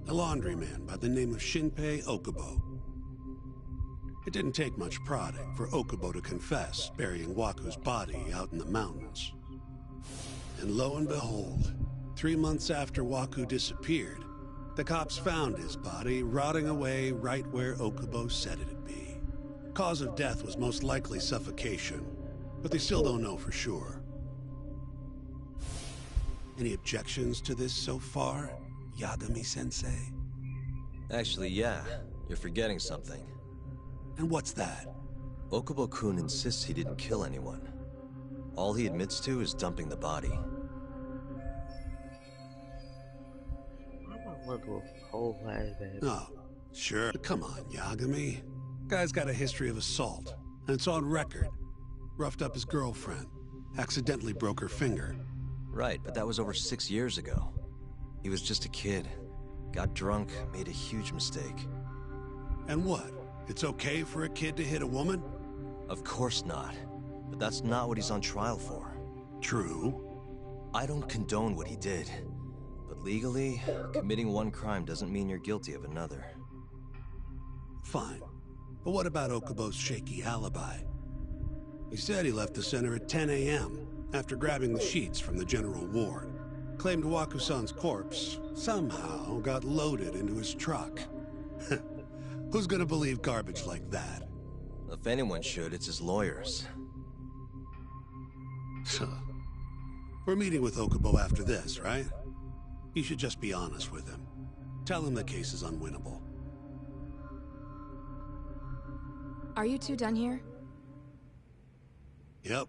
A laundryman by the name of Shinpei Okubo. It didn't take much prodding for Okubo to confess burying Waku's body out in the mountains. And lo and behold, 3 months after Waku disappeared, the cops found his body rotting away right where Okubo said it'd be. Cause of death was most likely suffocation, but they still don't know for sure. Any objections to this so far, Yagami-sensei? Actually, yeah. You're forgetting something. And what's that? Okubo-kun insists he didn't kill anyone. All he admits to is dumping the body. Oh, sure. Come on, Yagami. Guy's got a history of assault, and it's on record. Roughed up his girlfriend. Accidentally broke her finger. Right, but that was over 6 years ago. He was just a kid. Got drunk, made a huge mistake. And what? It's okay for a kid to hit a woman? Of course not. But that's not what he's on trial for. True. I don't condone what he did. But legally, committing one crime doesn't mean you're guilty of another. Fine. But what about Okubo's shaky alibi? He said he left the center at 10 a.m. after grabbing the sheets from the general ward. Claimed Waku-san's corpse somehow got loaded into his truck. Who's gonna believe garbage like that? If anyone should, it's his lawyers. We're meeting with Okubo after this, right? You should just be honest with him. Tell him the case is unwinnable. Are you two done here? Yep.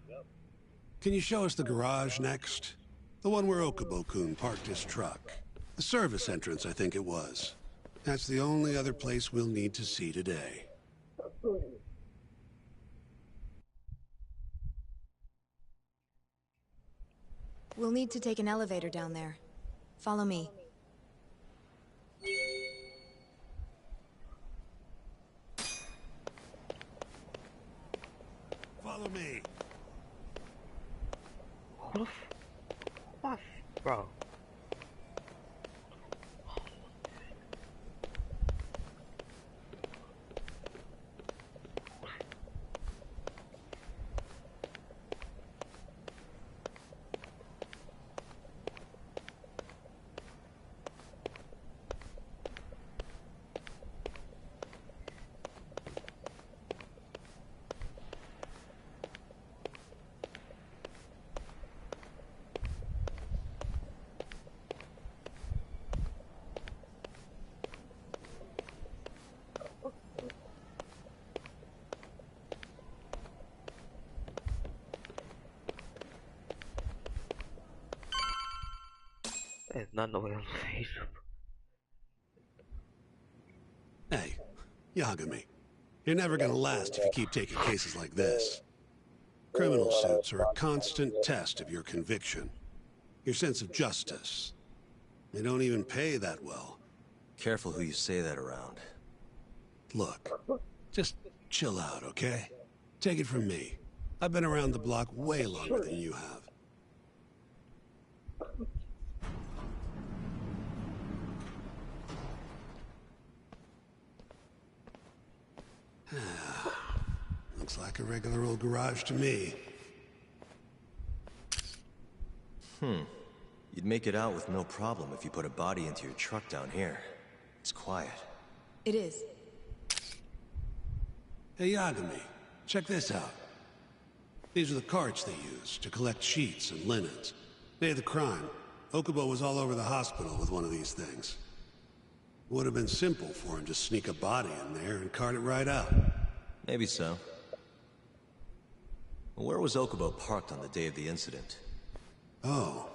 Can you show us the garage next? The one where Okubo-kun parked his truck. The service entrance, I think it was. That's the only other place we'll need to see today. We'll need to take an elevator down there. Follow me. Follow me. What? Bro. There's not no way I'm safe. Hey, Yagami, you're never gonna last if you keep taking cases like this. Criminal suits are a constant test of your conviction, your sense of justice. They don't even pay that well. Careful who you say that around. Look, just chill out, okay? Take it from me. I've been around the block way longer than you have. Looks like a regular old garage to me. You'd make it out with no problem if you put a body into your truck down here. It's quiet. It is. Hey, Yagami, check this out. These are the carts they used to collect sheets and linens. Day of the crime, Okubo was all over the hospital with one of these things. It would have been simple for him to sneak a body in there and cart it right out. Maybe so. Well, where was Okubo parked on the day of the incident? Oh,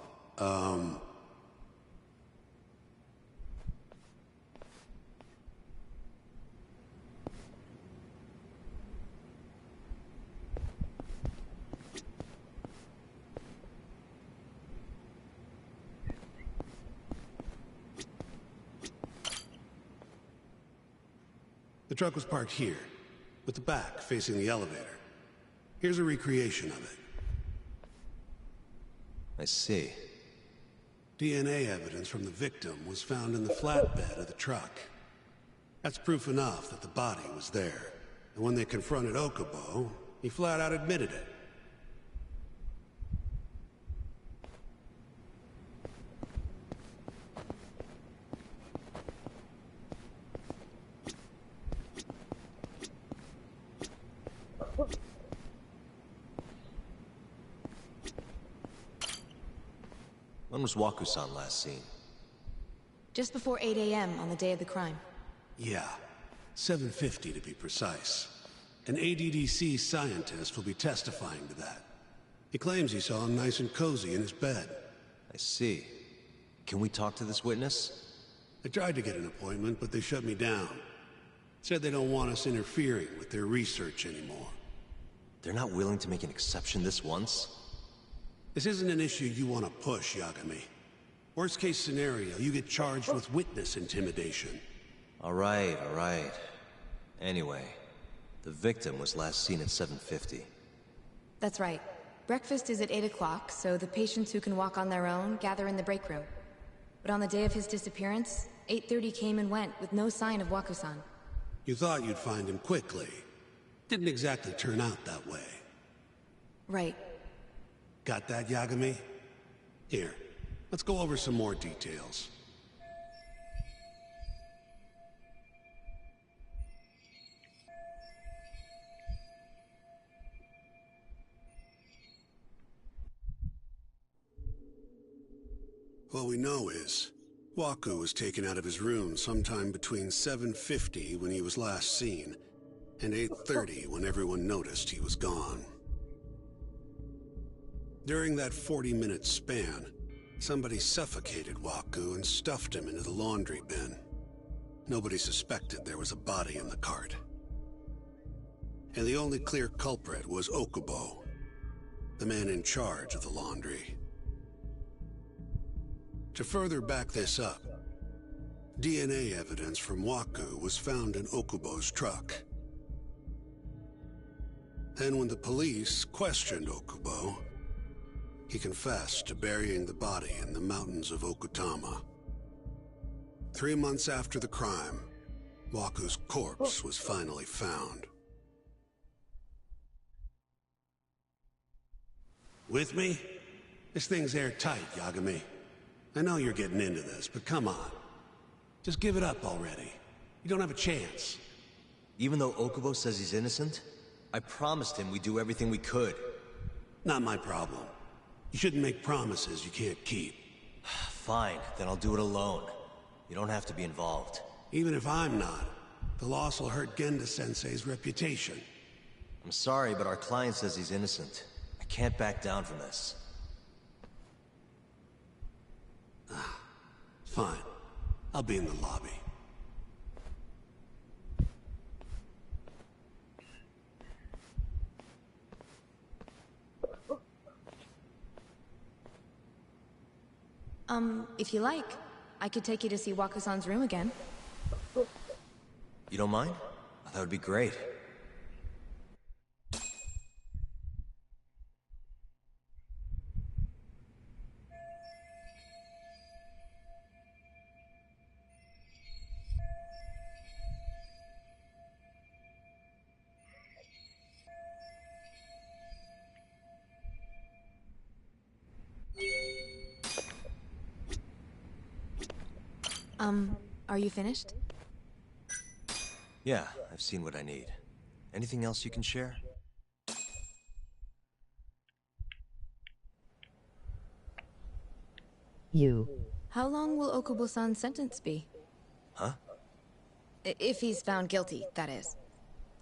the truck was parked here, with the back facing the elevator. Here's a recreation of it. I see. DNA evidence from the victim was found in the flatbed of the truck. That's proof enough that the body was there. And when they confronted Okubo, he flat out admitted it. When was Waku-san last seen? Just before 8 a.m. on the day of the crime. Yeah, 7:50 to be precise. An ADDC scientist will be testifying to that. He claims he saw him nice and cozy in his bed. I see. Can we talk to this witness? I tried to get an appointment, but they shut me down. Said they don't want us interfering with their research anymore. They're not willing to make an exception this once? This isn't an issue you want to push, Yagami. Worst case scenario, you get charged with witness intimidation. All right. Anyway, the victim was last seen at 7:50. That's right. Breakfast is at 8 o'clock, so the patients who can walk on their own gather in the break room. But on the day of his disappearance, 8:30 came and went with no sign of Waku-san. You thought you'd find him quickly. Didn't exactly turn out that way. Right. Got that, Yagami? Here, let's go over some more details. What we know is, Waku was taken out of his room sometime between 7:50 when he was last seen, and 8:30 when everyone noticed he was gone. During that 40-minute span, somebody suffocated Waku and stuffed him into the laundry bin. Nobody suspected there was a body in the cart. And the only clear culprit was Okubo, the man in charge of the laundry. To further back this up, DNA evidence from Waku was found in Okubo's truck. Then when the police questioned Okubo, he confessed to burying the body in the mountains of Okutama. 3 months after the crime, Waku's corpse was finally found. With me? This thing's airtight, Yagami. I know you're getting into this, but come on. Just give it up already. You don't have a chance. Even though Okubo says he's innocent, I promised him we'd do everything we could. Not my problem. You shouldn't make promises you can't keep. Fine, then I'll do it alone. You don't have to be involved. Even if I'm not, the loss will hurt Genda-sensei's reputation. I'm sorry, but our client says he's innocent. I can't back down from this. Fine. I'll be in the lobby. If you like, I could take you to see Waku-san's room again. You don't mind? That would be great. Are you finished? Yeah, I've seen what I need. Anything else you can share? You. How long will Okubo-san's sentence be? Huh? If he's found guilty, that is.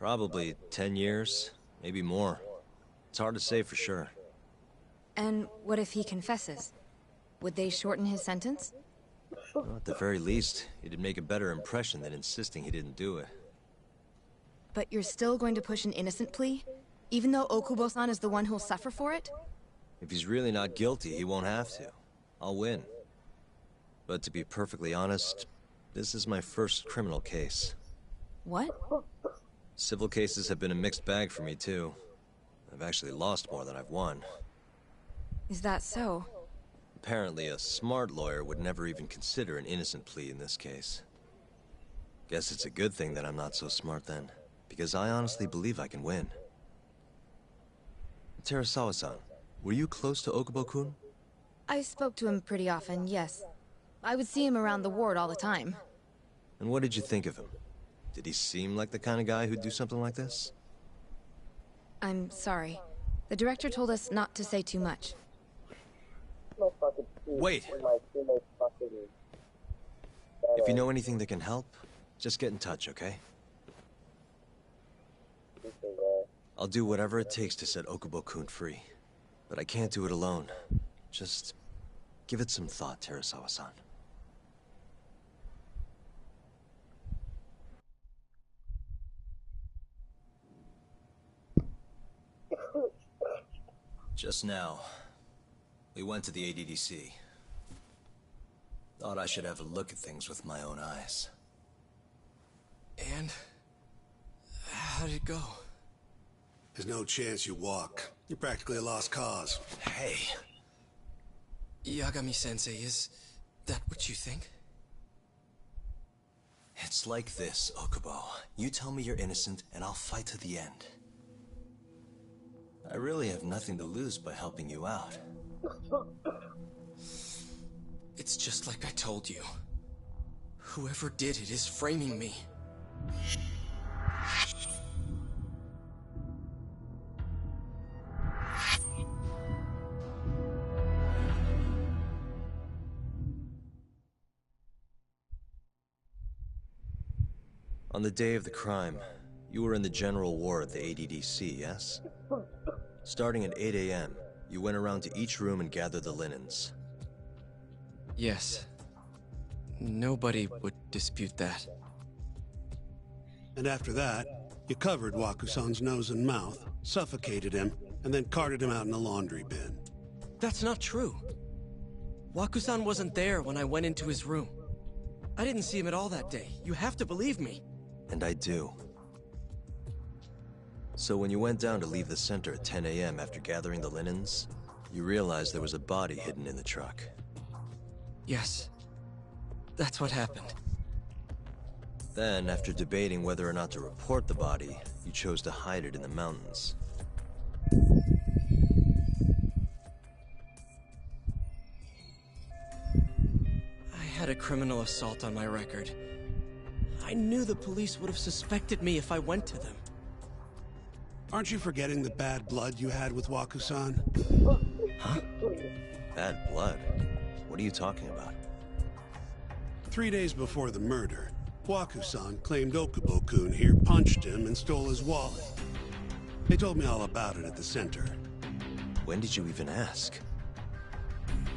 Probably 10 years, maybe more. It's hard to say for sure. And what if he confesses? Would they shorten his sentence? Well, at the very least, it'd make a better impression than insisting he didn't do it. But you're still going to push an innocent plea? Even though Okubo-san is the one who'll suffer for it? If he's really not guilty, he won't have to. I'll win. But to be perfectly honest, this is my first criminal case. What? Civil cases have been a mixed bag for me, too. I've actually lost more than I've won. Is that so? Apparently, a smart lawyer would never even consider an innocent plea in this case. Guess it's a good thing that I'm not so smart then, because I honestly believe I can win. Terasawa-san, were you close to Okubo-kun? I spoke to him pretty often, yes. I would see him around the ward all the time. And what did you think of him? Did he seem like the kind of guy who'd do something like this? I'm sorry. The director told us not to say too much. Wait! If you know anything that can help, just get in touch, okay? I'll do whatever it takes to set Okubo-kun free. But I can't do it alone. Just give it some thought, Terasawa-san. Just now, we went to the ADDC. Thought I should have a look at things with my own eyes. And how did it go? There's no chance you walk. You're practically a lost cause. Hey. Yagami-sensei, is that what you think? It's like this, Okubo. You tell me you're innocent, and I'll fight to the end. I really have nothing to lose by helping you out. It's just like I told you. Whoever did it is framing me. On the day of the crime, you were in the general ward at the ADDC, yes? Starting at 8 a.m., you went around to each room and gathered the linens. Yes. Nobody would dispute that. And after that, you covered Waku-san's nose and mouth, suffocated him, and then carted him out in the laundry bin. That's not true. Waku-san wasn't there when I went into his room. I didn't see him at all that day. You have to believe me. And I do. So when you went down to leave the center at 10 a.m. after gathering the linens, You realized there was a body hidden in the truck. Yes. That's what happened. Then, after debating whether or not to report the body, you chose to hide it in the mountains. I had a criminal assault on my record. I knew the police would have suspected me if I went to them. Aren't you forgetting the bad blood you had with Waku-san? Huh? Bad blood? What are you talking about? 3 days before the murder, Waku-san claimed Okubo-kun here punched him and stole his wallet. They told me all about it at the center. When did you even ask?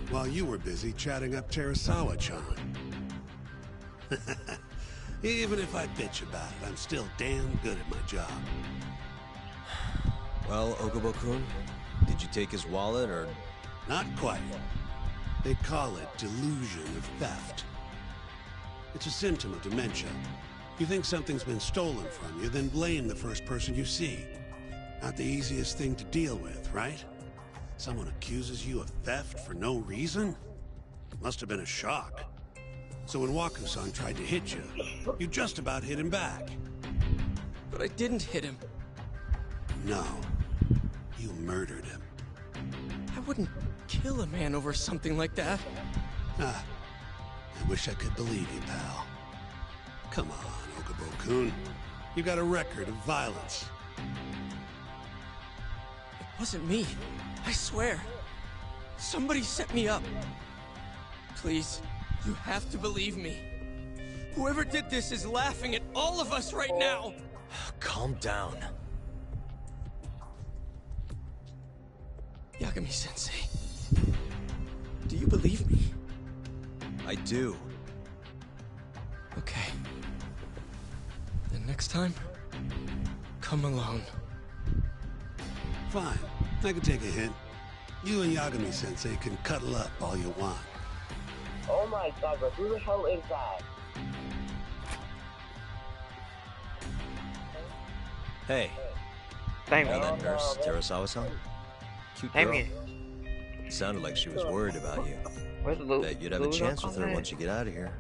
While you were busy chatting up Terasawa-chan. Even if I bitch about it, I'm still damn good at my job. Well, Okubo-kun, did you take his wallet, or...? Not quite. They call it delusion of theft. It's a symptom of dementia. You think something's been stolen from you, then blame the first person you see. Not the easiest thing to deal with, right? Someone accuses you of theft for no reason? Must have been a shock. So when Waku-san tried to hit you, you just about hit him back. But I didn't hit him. No. You murdered him. I wouldn't kill a man over something like that. Ah. I wish I could believe you, pal. Come on, Okubo-kun. You got a record of violence. It wasn't me. I swear. Somebody set me up. Please, you have to believe me. Whoever did this is laughing at all of us right now. Calm down. Yagami-sensei, do you believe me? I do. Okay. Then next time, come alone. Fine. I can take a hint. You and Yagami-sensei can cuddle up all you want. Oh my god, but who the hell is that? Hey. Thank All me. that nurse, Terasawa-san? Cute Thank girl. me. Sounded like she was worried about you. Where's Lou? Bet you'd have a chance with her once you get out of here.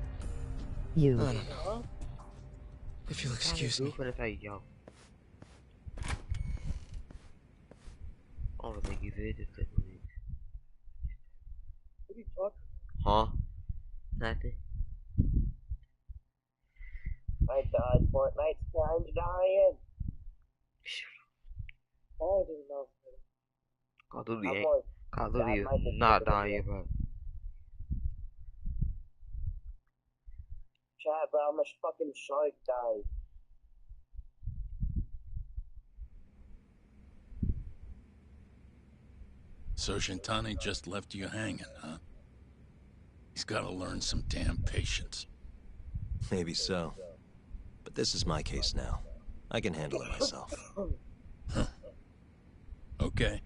You. I don't know. If you'll excuse me. Oh, thank you, Huh? Nothing. My god, Fortnite's time to dying. Oh, dude, no. Call of Duty ain't. Call of Duty is not dying, bro. Chat, bro, I'm a fucking shark died. So Shintani just left you hanging, huh? He's gotta learn some damn patience. Maybe so. But this is my case now. I can handle it myself. Huh. Okay.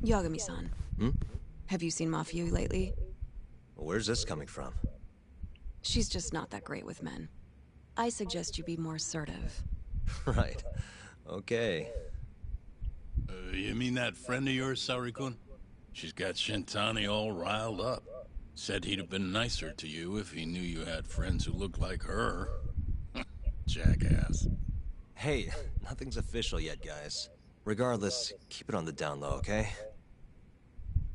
Yagami-san. Hmm? Have you seen Mafia lately? Where's this coming from? She's just not that great with men. I suggest you be more assertive. Right. Okay. You mean that friend of yours, Saori-kun? She's got Shintani all riled up. Said he'd have been nicer to you if he knew you had friends who looked like her. Jackass. Hey, nothing's official yet, guys. Regardless, keep it on the down low, okay?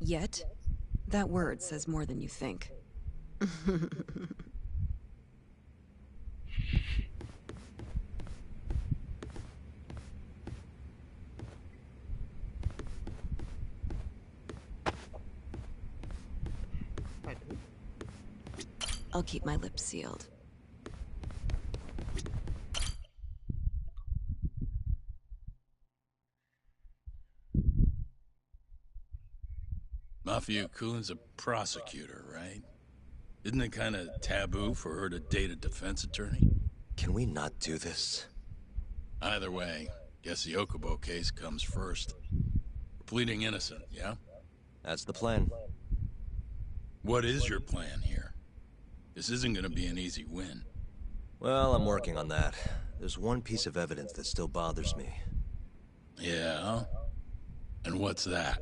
Yet? That word says more than you think. I'll keep my lips sealed. Mafia-kun's a prosecutor, right? Isn't it kind of taboo for her to date a defense attorney? Can we not do this? Either way, guess the Okubo case comes first. We're pleading innocent, yeah? That's the plan. What is your plan here? This isn't gonna be an easy win. Well, I'm working on that. There's one piece of evidence that still bothers me. Yeah? And what's that?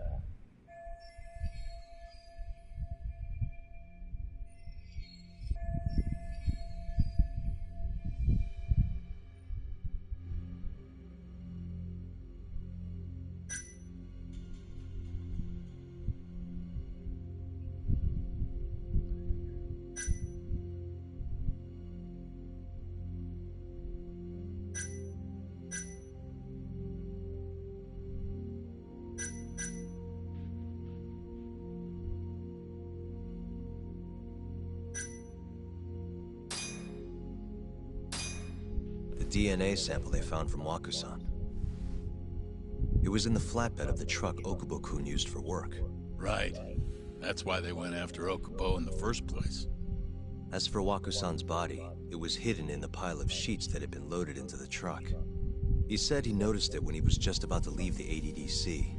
DNA sample they found from Wakusan. It was in the flatbed of the truck Okubo-kun used for work. Right. That's why they went after Okubo in the first place. As for Wakusan's body, it was hidden in the pile of sheets that had been loaded into the truck. He said he noticed it when he was just about to leave the ADDC.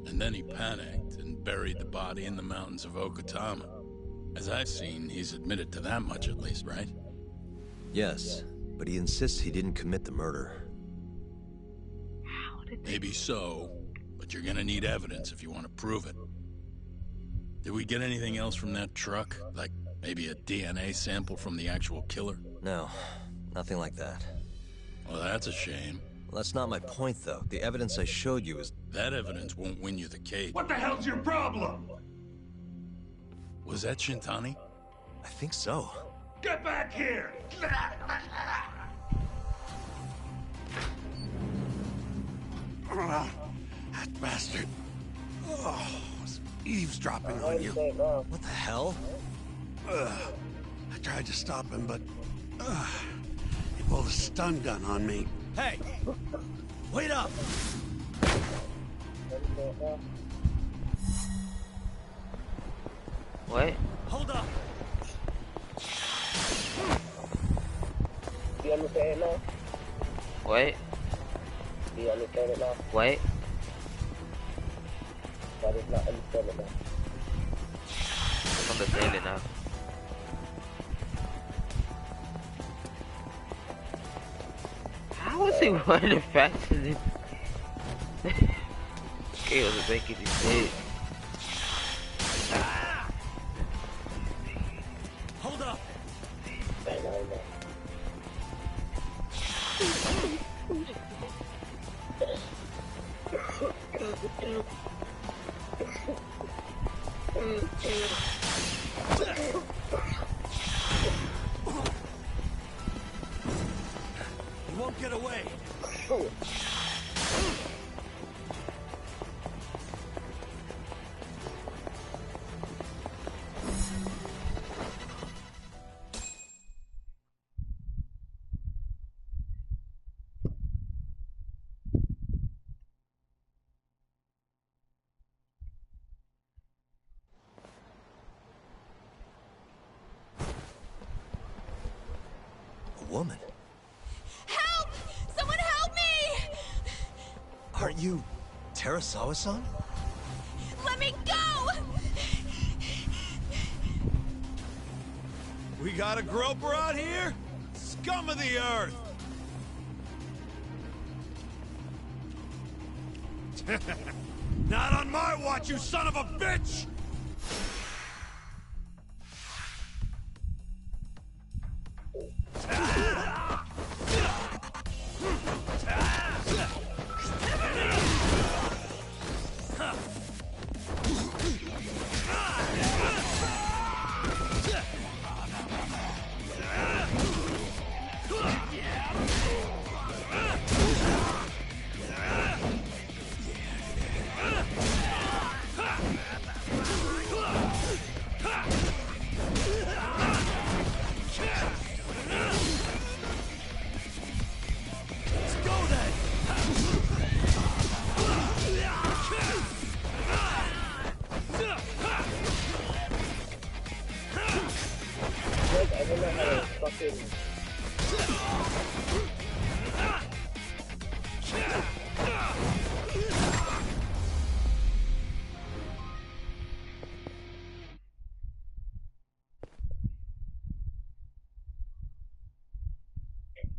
And then he panicked and buried the body in the mountains of Okutama. As I've seen, he's admitted to that much at least, right? Yes. But he insists he didn't commit the murder. Maybe so, but you're gonna need evidence if you want to prove it. Did we get anything else from that truck? Like maybe a DNA sample from the actual killer? No, nothing like that. Well, that's a shame. Well, that's not my point, though. The evidence I showed you is... That evidence won't win you the case. What the hell's your problem? Was that Shintani? I think so. Get back here! That bastard. Oh, was eavesdropping on you. What the hell? I tried to stop him, but he pulled a stun gun on me. Hey! Wait up! What? Hold up! Do you understand it now? What? Do you understand it now? What? I did not understand it now. I understand it now. How is he running faster than... Okay, was making his head. Hold up! He won't get away. Woman. Help! Someone help me! Aren't you Terasawa-san? Let me go! We got a groper out here? Scum of the earth! Not on my watch, you son of a bitch!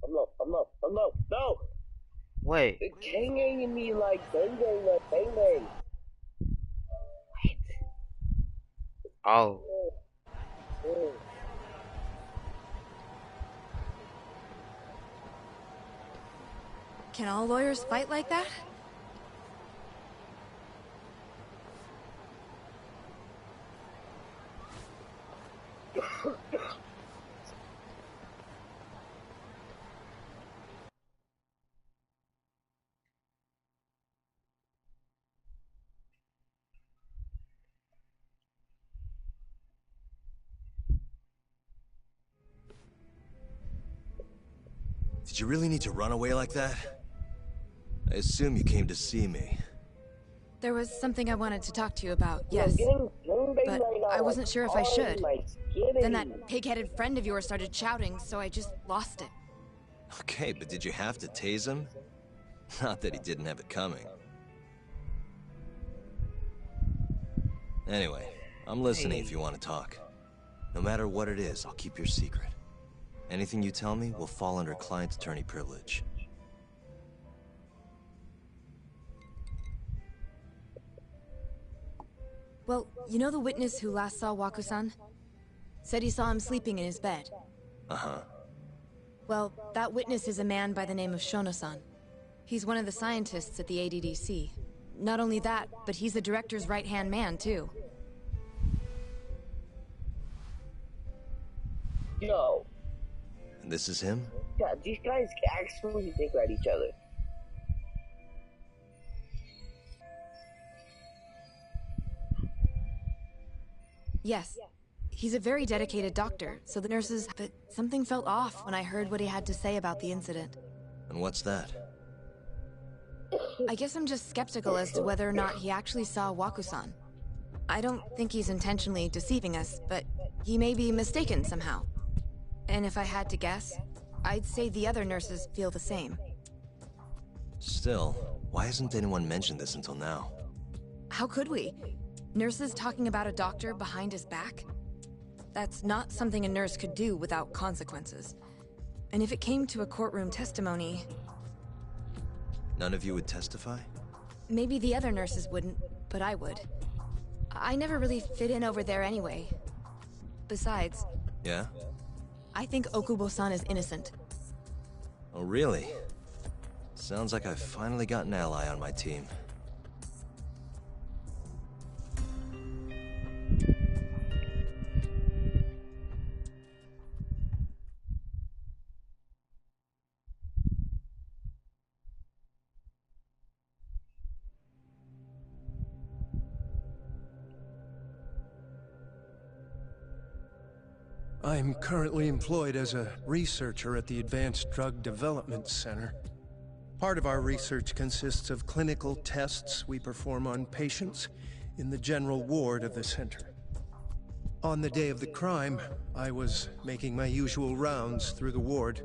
No! Wait. It's hanging me like bang bang. Oh. Can all lawyers fight like that? Did you really need to run away like that? I assume you came to see me. There was something I wanted to talk to you about, yes. But I wasn't sure if I should. Then that pig-headed friend of yours started shouting, so I just lost it. Okay, but did you have to tase him? Not that he didn't have it coming. Anyway, I'm listening if you want to talk. No matter what it is, I'll keep your secret. Anything you tell me will fall under client attorney privilege. Well, you know the witness who last saw Waku-san? Said he saw him sleeping in his bed. Uh-huh. Well, that witness is a man by the name of Shono-san. He's one of the scientists at the ADDC. Not only that, but he's the director's right-hand man, too. Yo. And this is him? Yeah, these guys actually think about each other. Yes. He's a very dedicated doctor, so the nurses... But something felt off when I heard what he had to say about the incident. And what's that? I guess I'm just skeptical as to whether or not he actually saw Waku-san. I don't think he's intentionally deceiving us, but he may be mistaken somehow. And if I had to guess, I'd say the other nurses feel the same. Still, why hasn't anyone mentioned this until now? How could we? Nurses talking about a doctor behind his back? That's not something a nurse could do without consequences. And if it came to a courtroom testimony... None of you would testify? Maybe the other nurses wouldn't, but I would. I never really fit in over there anyway. Besides... Yeah? I think Okubo-san is innocent. Oh, really? Sounds like I've finally got an ally on my team. I'm currently employed as a researcher at the Advanced Drug Development Center. Part of our research consists of clinical tests we perform on patients in the general ward of the center. On the day of the crime, I was making my usual rounds through the ward.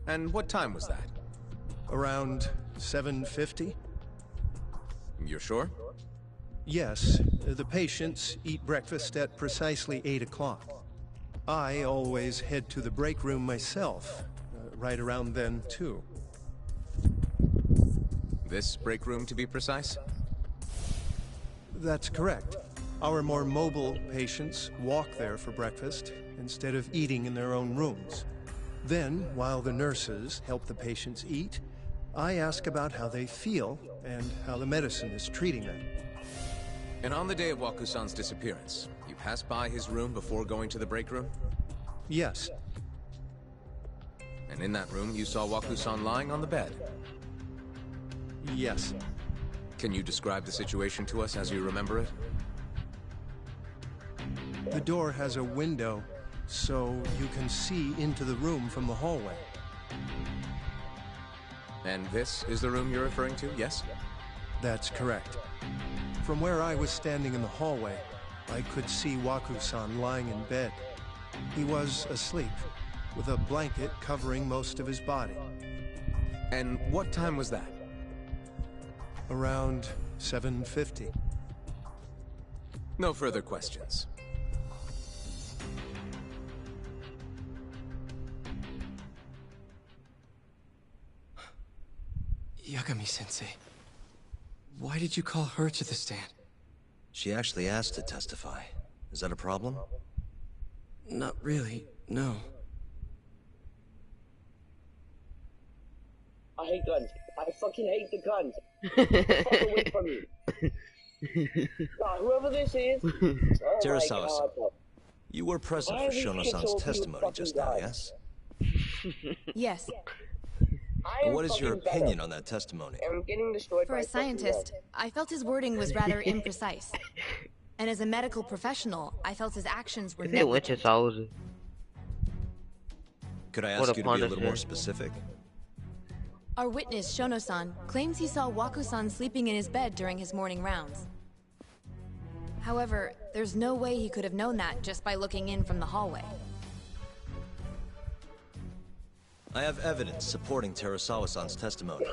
And what time was that? Around 7:50? You're sure? Yes. The patients eat breakfast at precisely 8 o'clock. I always head to the break room myself, right around then, too. This break room, to be precise? That's correct. Our more mobile patients walk there for breakfast, instead of eating in their own rooms. Then, while the nurses help the patients eat, I ask about how they feel and how the medicine is treating them. And on the day of Waku-san's disappearance, you passed by his room before going to the break room? Yes. And in that room, you saw Waku-san lying on the bed? Yes. Can you describe the situation to us as you remember it? The door has a window, so you can see into the room from the hallway. And this is the room you're referring to, yes? That's correct. From where I was standing in the hallway, I could see Waku-san lying in bed. He was asleep, with a blanket covering most of his body. And what time was that? Around 7:50. No further questions. Yagami-sensei, why did you call her to the stand? She actually asked to testify. Is that a problem? Not really, no. I hate guns. I fucking hate the guns. Get fuck away from me. God, whoever this is. Oh Terasawa-san, you were present for Shono-san's testimony just now, yes? Yes. And what is your opinion on that testimony? I'm getting destroyed For a scientist, I felt his wording was rather imprecise. And as a medical professional, I felt his actions were negligent. Could I ask you to be a little more specific? Our witness, Shono-san, claims he saw Waku-san sleeping in his bed during his morning rounds. However, there's no way he could have known that just by looking in from the hallway. I have evidence supporting Terasawa-san's testimony.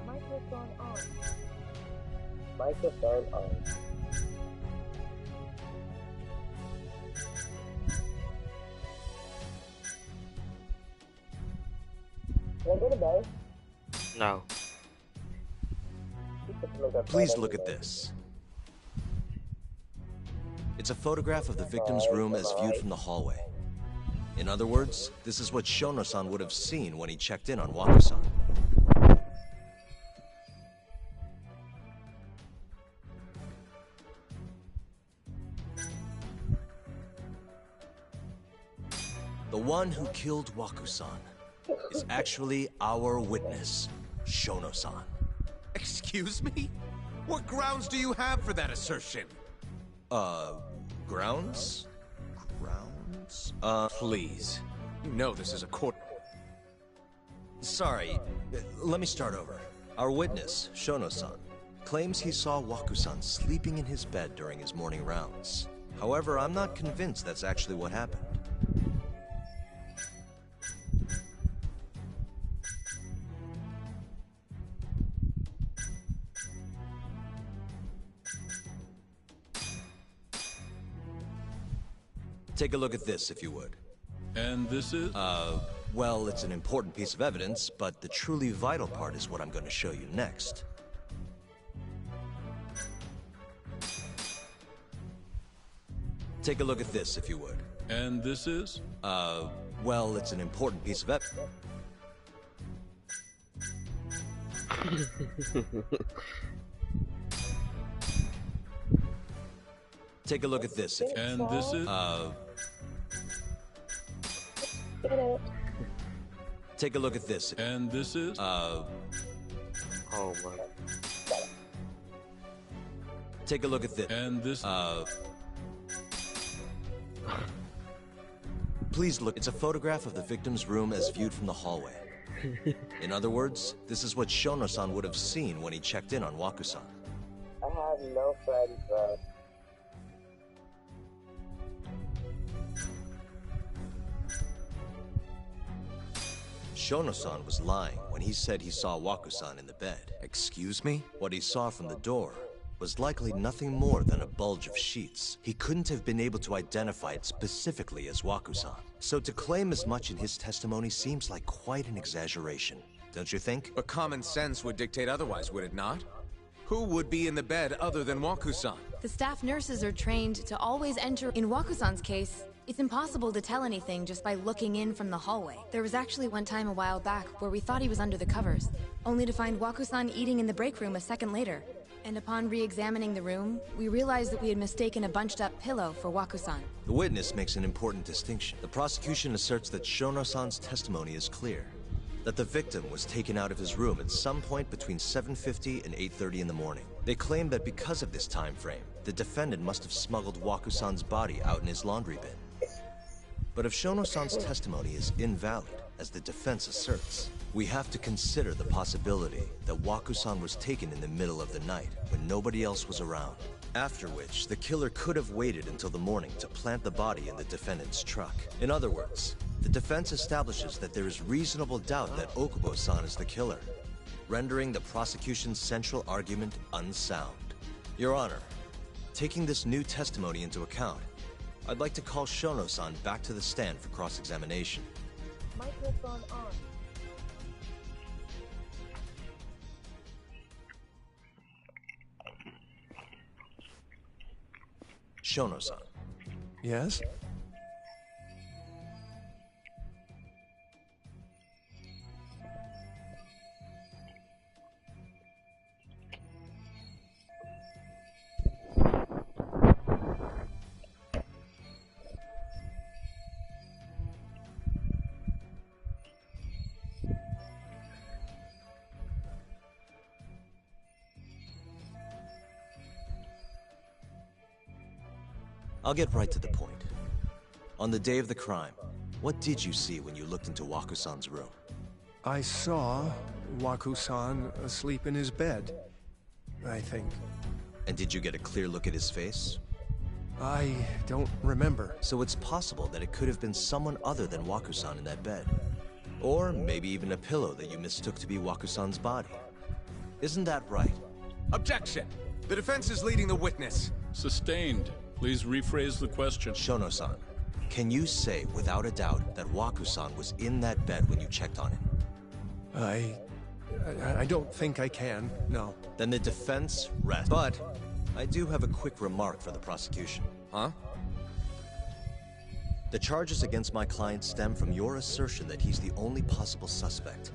Microphone on. Microphone on. Can I go to bed? No. Please look at this. It's a photograph of the victim's room as viewed from the hallway. In other words, this is what Shono-san would have seen when he checked in on Waku-san. The one who killed Waku-san is actually our witness, Shono-san. Excuse me? What grounds do you have for that assertion? Grounds? Grounds? Please. You know this is a court. Sorry, let me start over. Our witness, Shono-san, claims he saw Waku-san sleeping in his bed during his morning rounds. However, I'm not convinced that's actually what happened. Take a look at this, if you would. And this is? Well, it's an important piece of evidence, but the truly vital part is what I'm going to show you next. Take a look at this, if you would. And this is? Well, it's an important piece of evidence. Take a look at this. If and this is? Take a look at this. And this is? Oh my. Take a look at this. And this? Please look. It's a photograph of the victim's room as viewed from the hallway. In other words, this is what Shono-san would have seen when he checked in on Waku-san. I have no friends, bro. Shono-san was lying when he said he saw Waku-san in the bed. Excuse me? What he saw from the door was likely nothing more than a bulge of sheets. He couldn't have been able to identify it specifically as Wakusan. So to claim as much in his testimony seems like quite an exaggeration, don't you think? But common sense would dictate otherwise, would it not? Who would be in the bed other than Wakusan? The staff nurses are trained to always enter. In Wakusan's case, it's impossible to tell anything just by looking in from the hallway. There was actually one time a while back where we thought he was under the covers, only to find Wakusan eating in the break room a second later. And upon re-examining the room, we realized that we had mistaken a bunched-up pillow for Wakusan. The witness makes an important distinction. The prosecution asserts that Shono-san's testimony is clear, that the victim was taken out of his room at some point between 7:50 and 8:30 in the morning. They claim that because of this time frame, the defendant must have smuggled Wakusan's body out in his laundry bin. But if Shono-san's testimony is invalid, as the defense asserts, we have to consider the possibility that Wakusan was taken in the middle of the night when nobody else was around. After which, the killer could have waited until the morning to plant the body in the defendant's truck. In other words, the defense establishes that there is reasonable doubt that Okubo-san is the killer, rendering the prosecution's central argument unsound. Your Honor, taking this new testimony into account, I'd like to call Shono-san back to the stand for cross-examination. Microphone on. Shono-san. Yes? I'll get right to the point. On the day of the crime, what did you see when you looked into Wakusan's room? I saw Wakusan asleep in his bed, I think. And did you get a clear look at his face? I don't remember. So it's possible that it could have been someone other than Wakusan in that bed. Or maybe even a pillow that you mistook to be Wakusan's body. Isn't that right? Objection! The defense is leading the witness. Sustained. Please rephrase the question. Shono-san, can you say without a doubt that Wakusan was in that bed when you checked on him? I don't think I can, no. Then the defense rests. But I do have a quick remark for the prosecution. Huh? The charges against my client stem from your assertion that he's the only possible suspect,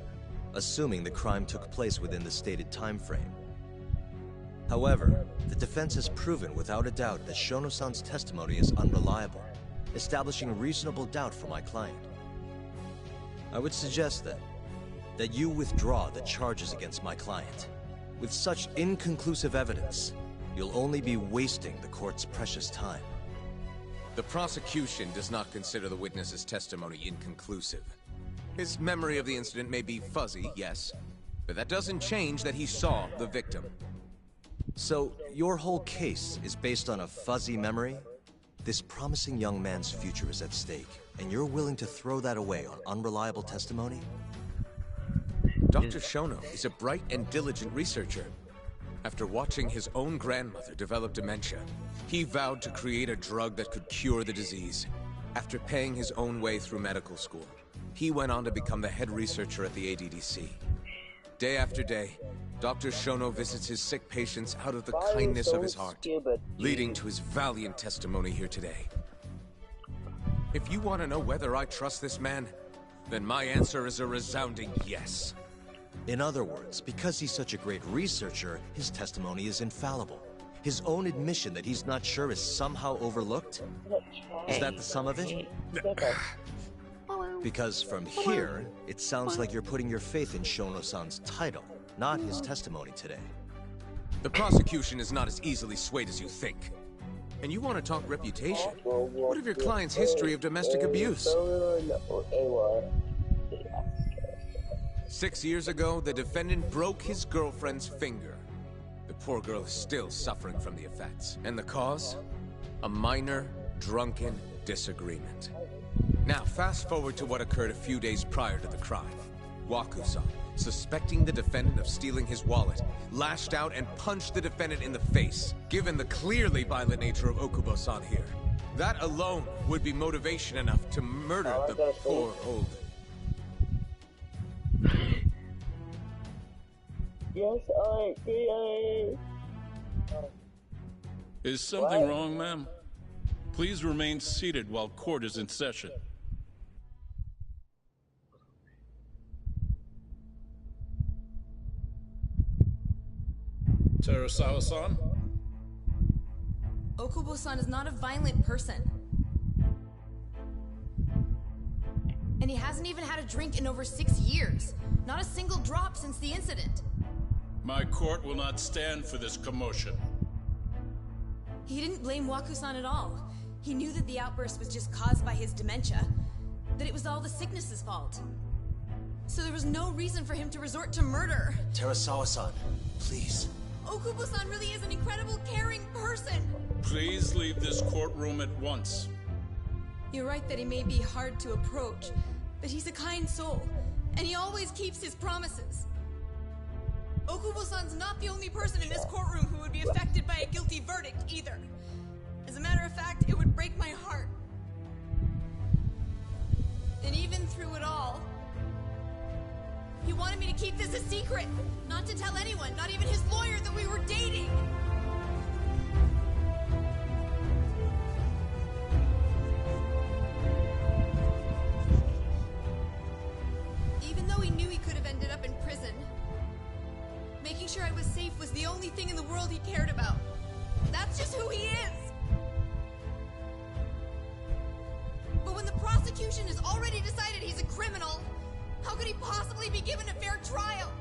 assuming the crime took place within the stated time frame. However, the defense has proven without a doubt that Shono-san's testimony is unreliable, establishing reasonable doubt for my client. I would suggest that you withdraw the charges against my client. With such inconclusive evidence, you'll only be wasting the court's precious time. The prosecution does not consider the witness's testimony inconclusive. His memory of the incident may be fuzzy, yes, but that doesn't change that he saw the victim. So, your whole case is based on a fuzzy memory? This promising young man's future is at stake, and you're willing to throw that away on unreliable testimony? Dr. Shono is a bright and diligent researcher. After watching his own grandmother develop dementia, he vowed to create a drug that could cure the disease. After paying his own way through medical school, he went on to become the head researcher at the ADDC. Day after day, Dr. Shono visits his sick patients out of the kindness of his heart, leading to his valiant testimony here today. If you want to know whether I trust this man, then my answer is a resounding yes. In other words, because he's such a great researcher, his testimony is infallible. His own admission that he's not sure is somehow overlooked? Is that the sum of it? Because from here, it sounds like you're putting your faith in Shono-san's title, not his testimony today. The prosecution is not as easily swayed as you think. And you want to talk reputation? What of your client's history of domestic abuse? 6 years ago, the defendant broke his girlfriend's finger. The poor girl is still suffering from the effects. And the cause? A minor, drunken disagreement. Now, fast forward to what occurred a few days prior to the crime. Wakusan, suspecting the defendant of stealing his wallet, lashed out and punched the defendant in the face. Given the clearly violent nature of Okubo-san here, that alone would be motivation enough to murder the poor old... Yes, I did. Is something wrong, ma'am? Please remain seated while court is in session. Terasawa-san? Okubo-san is not a violent person. And he hasn't even had a drink in over 6 years. Not a single drop since the incident. My court will not stand for this commotion. He didn't blame Waku-san at all. He knew that the outburst was just caused by his dementia. That it was all the sickness's fault. So there was no reason for him to resort to murder. Terasawa-san, please. Okubo-san really is an incredible, caring person. Please leave this courtroom at once. You're right that he may be hard to approach, but he's a kind soul, and he always keeps his promises. Okubo-san's not the only person in this courtroom who would be affected by a guilty verdict, either. As a matter of fact, it would break my heart. And even through it all, he wanted me to keep this a secret, not to tell anyone, not even his lawyer, that we were dating. Even though he knew he could have ended up in prison, making sure I was safe was the only thing in the world he cared about. That's just who he is. But when the prosecution has already decided he's a criminal, how could he possibly be given a fair trial?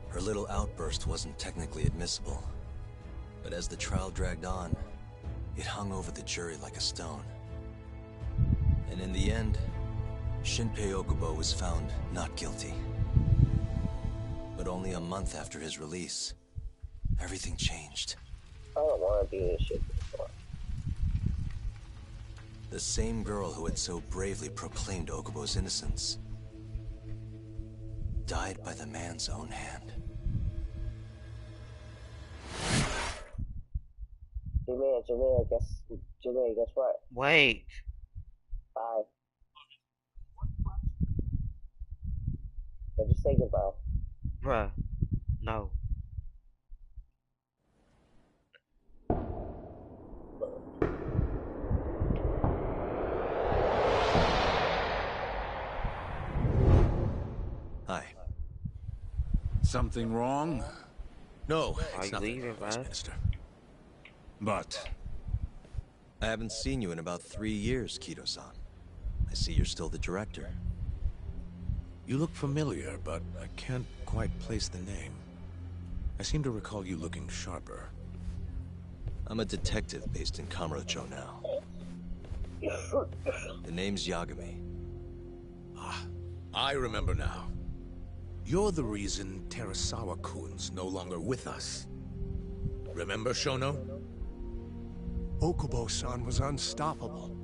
Her little outburst wasn't technically admissible, but as the trial dragged on, it hung over the jury like a stone. And in the end, Shinpei Okubo was found not guilty. But only a month after his release, everything changed. I don't want to do this shit before. The same girl who had so bravely proclaimed Okubo's innocence died by the man's own hand. Jimmy, guess what? Wait. Bye. Now just say goodbye. Bruh. No. Hi. Something wrong? No, Are it's you nothing, leaving, Vice man? Minister. But I haven't seen you in about 3 years, Kido-san. I see you're still the director. You look familiar, but I can't quite place the name. I seem to recall you looking sharper. I'm a detective based in Kamurocho now. The name's Yagami. Ah, I remember now. You're the reason Terasawa-kun's no longer with us. Remember, Shono? Okubo-san was unstoppable.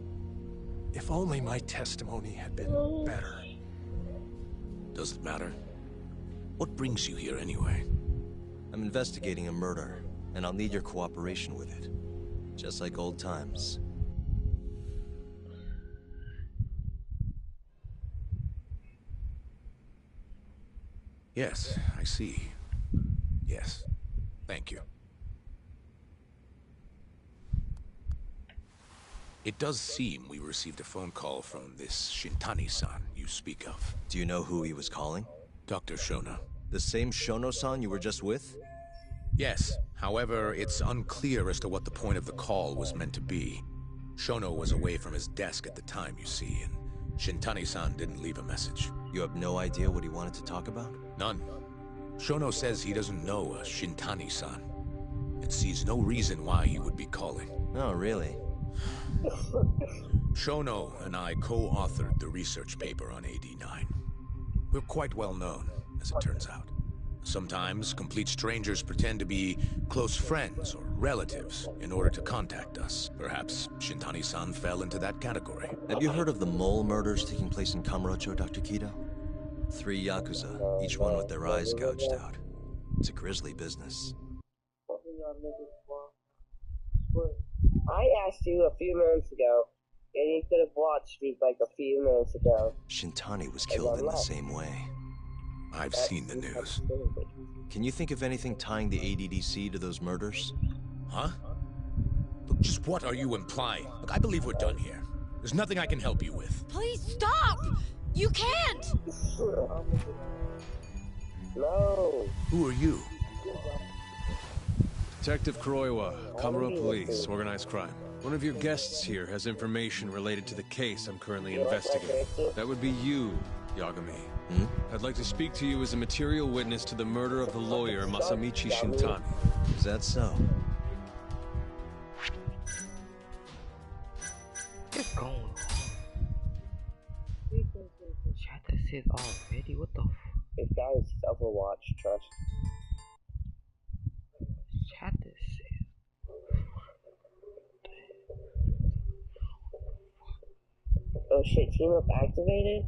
If only my testimony had been better. Does it matter? What brings you here anyway? I'm investigating a murder, and I'll need your cooperation with it. Just like old times. Yes, I see. Yes. Thank you. It does seem we received a phone call from this Shintani-san you speak of. Do you know who he was calling? Dr. Shono. The same Shono-san you were just with? Yes. However, it's unclear as to what the point of the call was meant to be. Shono was away from his desk at the time, you see, and Shintani-san didn't leave a message. You have no idea what he wanted to talk about? None. Shono says he doesn't know a Shintani-san, and sees no reason why he would be calling. Oh, really? Shono and I co-authored the research paper on AD9. We're quite well known, as it turns out. Sometimes, complete strangers pretend to be close friends or relatives in order to contact us. Perhaps Shintani-san fell into that category. Have you heard of the mole murders taking place in Kamurocho, Dr. Kido? 3 Yakuza, each one with their eyes gouged out. It's a grisly business. I asked you a few minutes ago, and you could have watched me like a few minutes ago. Shintani was killed in the same way. I've seen the news. Can you think of anything tying the ADDC to those murders? Huh? Look, just what are you implying? Look, I believe we're done here. There's nothing I can help you with. Please stop! You can't! No. Who are you? Detective Kuroiwa, Kamuro Police, Organized Crime. One of your guests here has information related to the case I'm currently investigating. That would be you, Yagami. I'd like to speak to you as a material witness to the murder of the lawyer Masamichi Shintani. Is that so? What's going on? Chat, this is already. What the f? This guy is Overwatch, trust. Chat, this is. Oh shit, team up activated?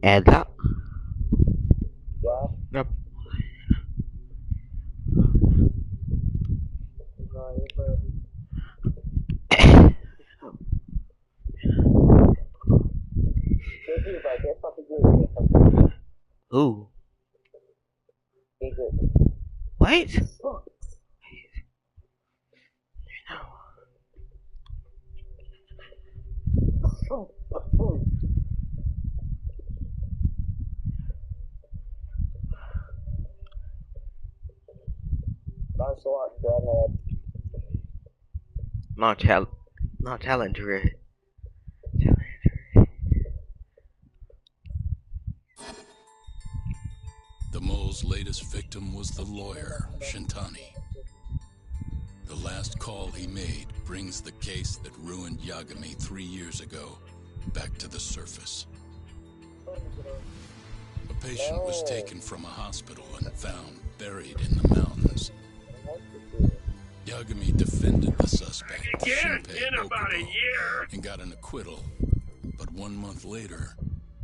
Add that. Yeah. Yep. Ooh. Wait. Thanks a lot, Dreadhead. Not talented. The mole's latest victim was the lawyer, Shintani. The last call he made brings the case that ruined Yagami 3 years ago back to the surface. A patient was taken from a hospital and found buried in the mountains. Yagami defended the suspect, Again, Shinpei in about a Okubo, year. and got an acquittal. But 1 month later,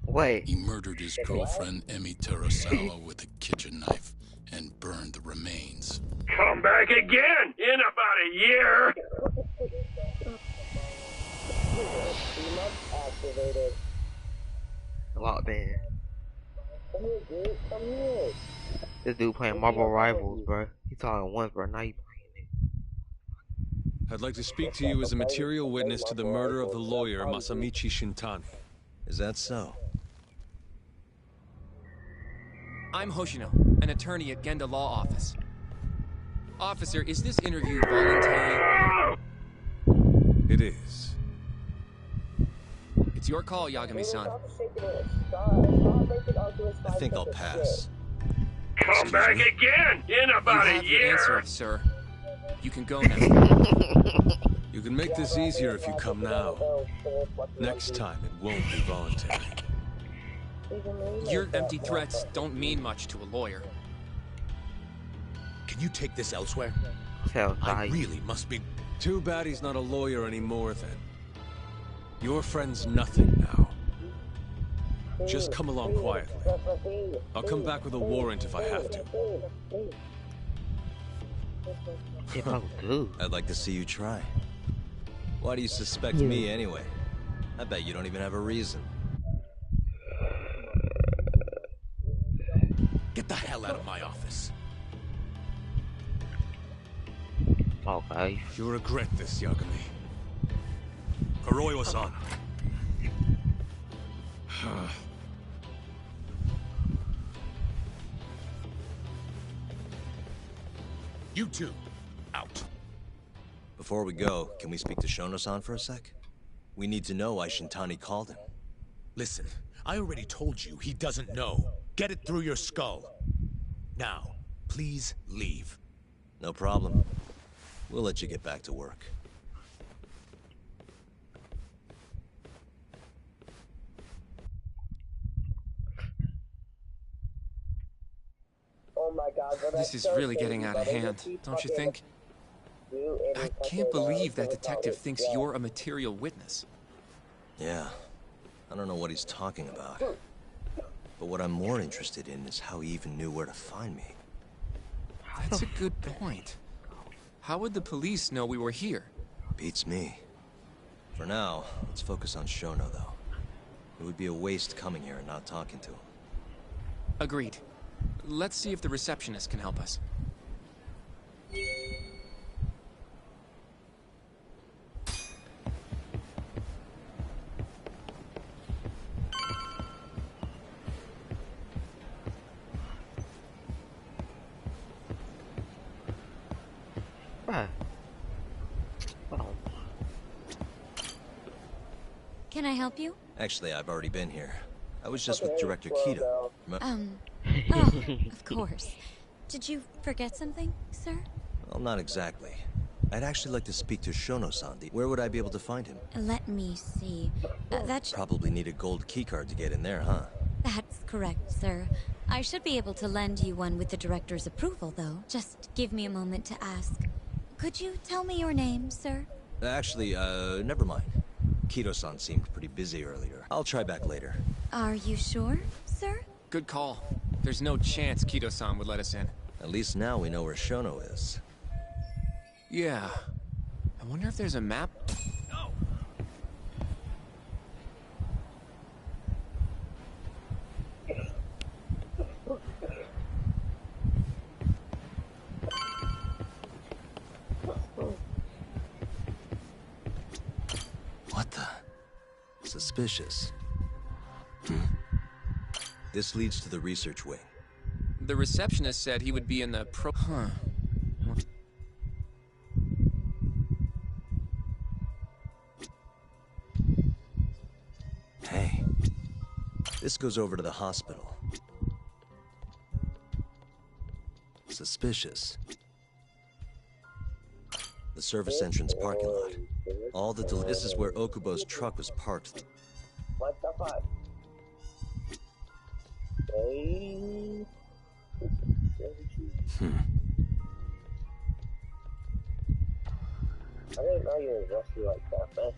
wait, he murdered his girlfriend Emi Terasawa with a kitchen knife and burned the remains. Come back again in about a year. Activated. Locked in. Come here, dude. Come here. This dude playing Marvel Rivals, bro. He talking once, bro. Now you playing it. I'd like to speak to you as a material witness to the murder of the lawyer Masamichi Shintani. Is that so? I'm Hoshino, an attorney at Genda Law Office. Officer, is this interview voluntary? It is. It's your call, Yagami-san. I think I'll pass. Come back again in about you a have your year. answer, sir. You can go now. You can make this easier if you come now. Next time, it won't be voluntary. Your empty threats don't mean much to a lawyer. Can you take this elsewhere? Hell, I really must be... Too bad he's not a lawyer anymore, then. Your friend's nothing now. Just come along quietly. I'll come back with a warrant if I have to. I'd like to see you try. Why do you suspect me anyway? I bet you don't even have a reason. Get the hell out of my office. Okay. You'll regret this, Yagami. Kuroiwa-san. You two, out. Before we go, can we speak to Shono-san for a sec? We need to know why Shintani called him. Listen, I already told you he doesn't know. Get it through your skull. Now, please leave. No problem. We'll let you get back to work. Oh my God, This is really getting out of hand, don't you think? I can't believe that detective thinks you're a material witness. Yeah. I don't know what he's talking about. But what I'm more interested in is how he even knew where to find me. That's a good point. How would the police know we were here? Beats me. For now, let's focus on Shono, though. It would be a waste coming here and not talking to him. Agreed. Let's see if the receptionist can help us. Can I help you? Actually, I've already been here. I was just with Director Kido. Oh, of course. Did you forget something, sir? Well, not exactly. I'd actually like to speak to Shono-san. Where would I be able to find him? Let me see. Probably need a gold keycard to get in there, huh? That's correct, sir. I should be able to lend you one with the director's approval, though. Just give me a moment to ask. Could you tell me your name, sir? Actually, never mind. Kido-san seemed pretty busy earlier. I'll try back later. Are you sure, sir? Good call. There's no chance Kido-san would let us in. At least now we know where Shono is. Yeah. I wonder if there's a map. No. What the? Suspicious. This leads to the research wing. The receptionist said he would be in the Huh. Hey. This goes over to the hospital. Suspicious. The service entrance parking lot. All the this is where Okubo's truck was parked. What the fuck? Hey. I didn't know you were rusty like that, man.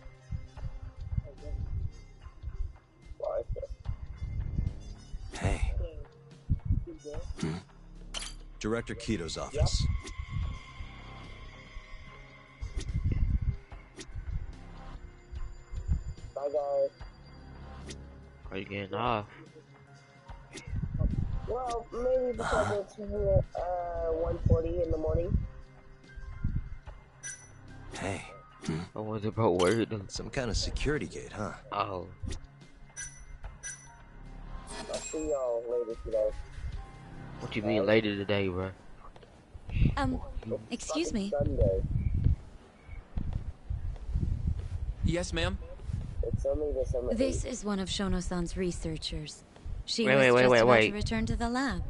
Why is this? Hey. Director Kido's office. Bye, guys. Are you getting off? Well, maybe because it's 1:40 in the morning. Hey. I was about worried. Some kind of security gate, huh? Oh. I'll see y'all later today. What you mean later today, bro? Excuse me. Sunday. Yes, ma'am? It's only the summer. This is one of Shono-san's researchers. She was Wait, just about to return to the lab.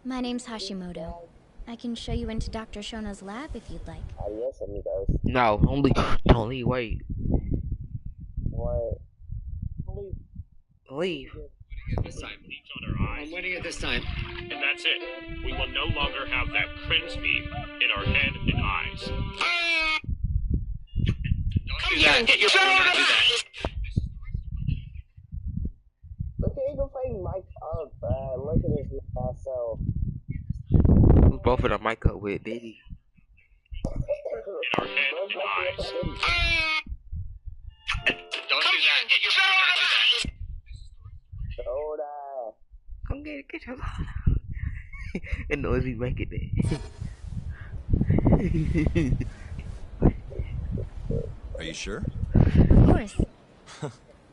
My name's Hashimoto. I can show you into Dr. Shono's lab if you'd like. Adios, amigos. No, don't leave, wait. What? Leave. This time. I'm winning it this time. And that's it. We will no longer have that cringe beam in our head and eyes. Don't do that. Get your phone out of that. Okay, go find Mike up. Look at his self. Who's both of them mic up with Diddy? In our head and eyes. Don't do that. Get your phone out of that. Soda. Come get your soda. And knows we make it there. Are you sure? Of course.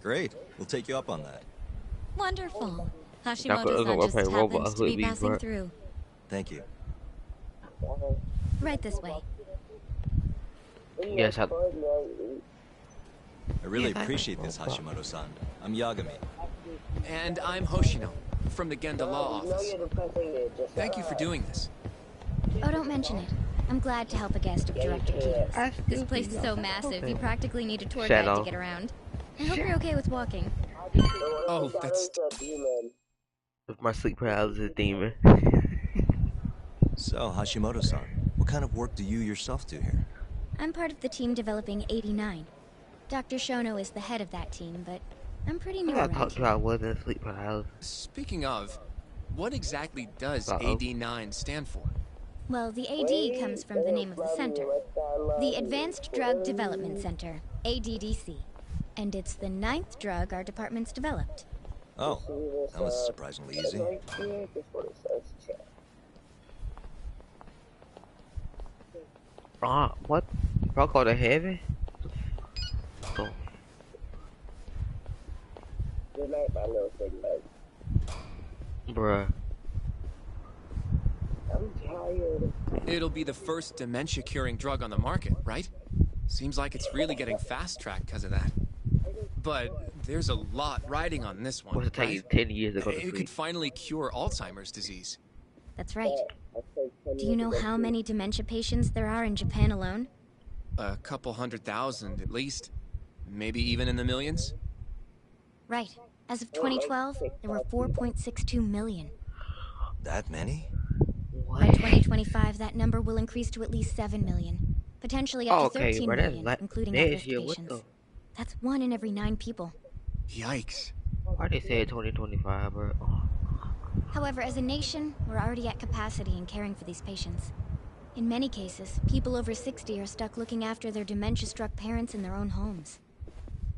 Great. We'll take you up on that. Wonderful. Hashimoto-san just happens to be passing through. Thank you. Right this way. Yes, I really appreciate this, Hashimoto-san. I'm Yagami. And I'm Hoshino, from the Genda Law Office. Thank you for doing this. Oh, don't mention it. I'm glad to help a guest of Director Kido's. This place is so massive, you practically need a tour guide to get around. I hope you're okay with walking. Oh, that's... With my sleep paralysis demon. So, Hashimoto-san, what kind of work do you yourself do here? I'm part of the team developing 89. Dr. Shono is the head of that team, but I'm pretty new I around thought here. I wasn't sleep paralysis. Speaking of, what exactly does AD9 stand for? Well, the AD comes from the name of the center. The Advanced Drug Development Center, ADDC. And it's the 9th drug our department's developed. Oh, that was surprisingly easy. What? Y'all go to heaven? Oh. Good night, my little segment. Bruh. I'm tired. It'll be the first dementia-curing drug on the market, right? Seems like it's really getting fast-tracked because of that. But there's a lot riding on this one, What's it take 10 years to go to It sleep? could finally cure Alzheimer's disease. That's right. Do you know how many dementia patients there are in Japan alone? A couple 100,000 at least. Maybe even in the millions? Right. As of 2012, there were 4.62 million. That many? By 2025, that number will increase to at least 7 million. Potentially up to Okay, 13 bro, that's million, including next at-risk year. What patients. the? That's 1 in every 9 people. Yikes. Why they say 2025, bro? However, as a nation, we're already at capacity in caring for these patients. In many cases, people over 60 are stuck looking after their dementia-struck parents in their own homes.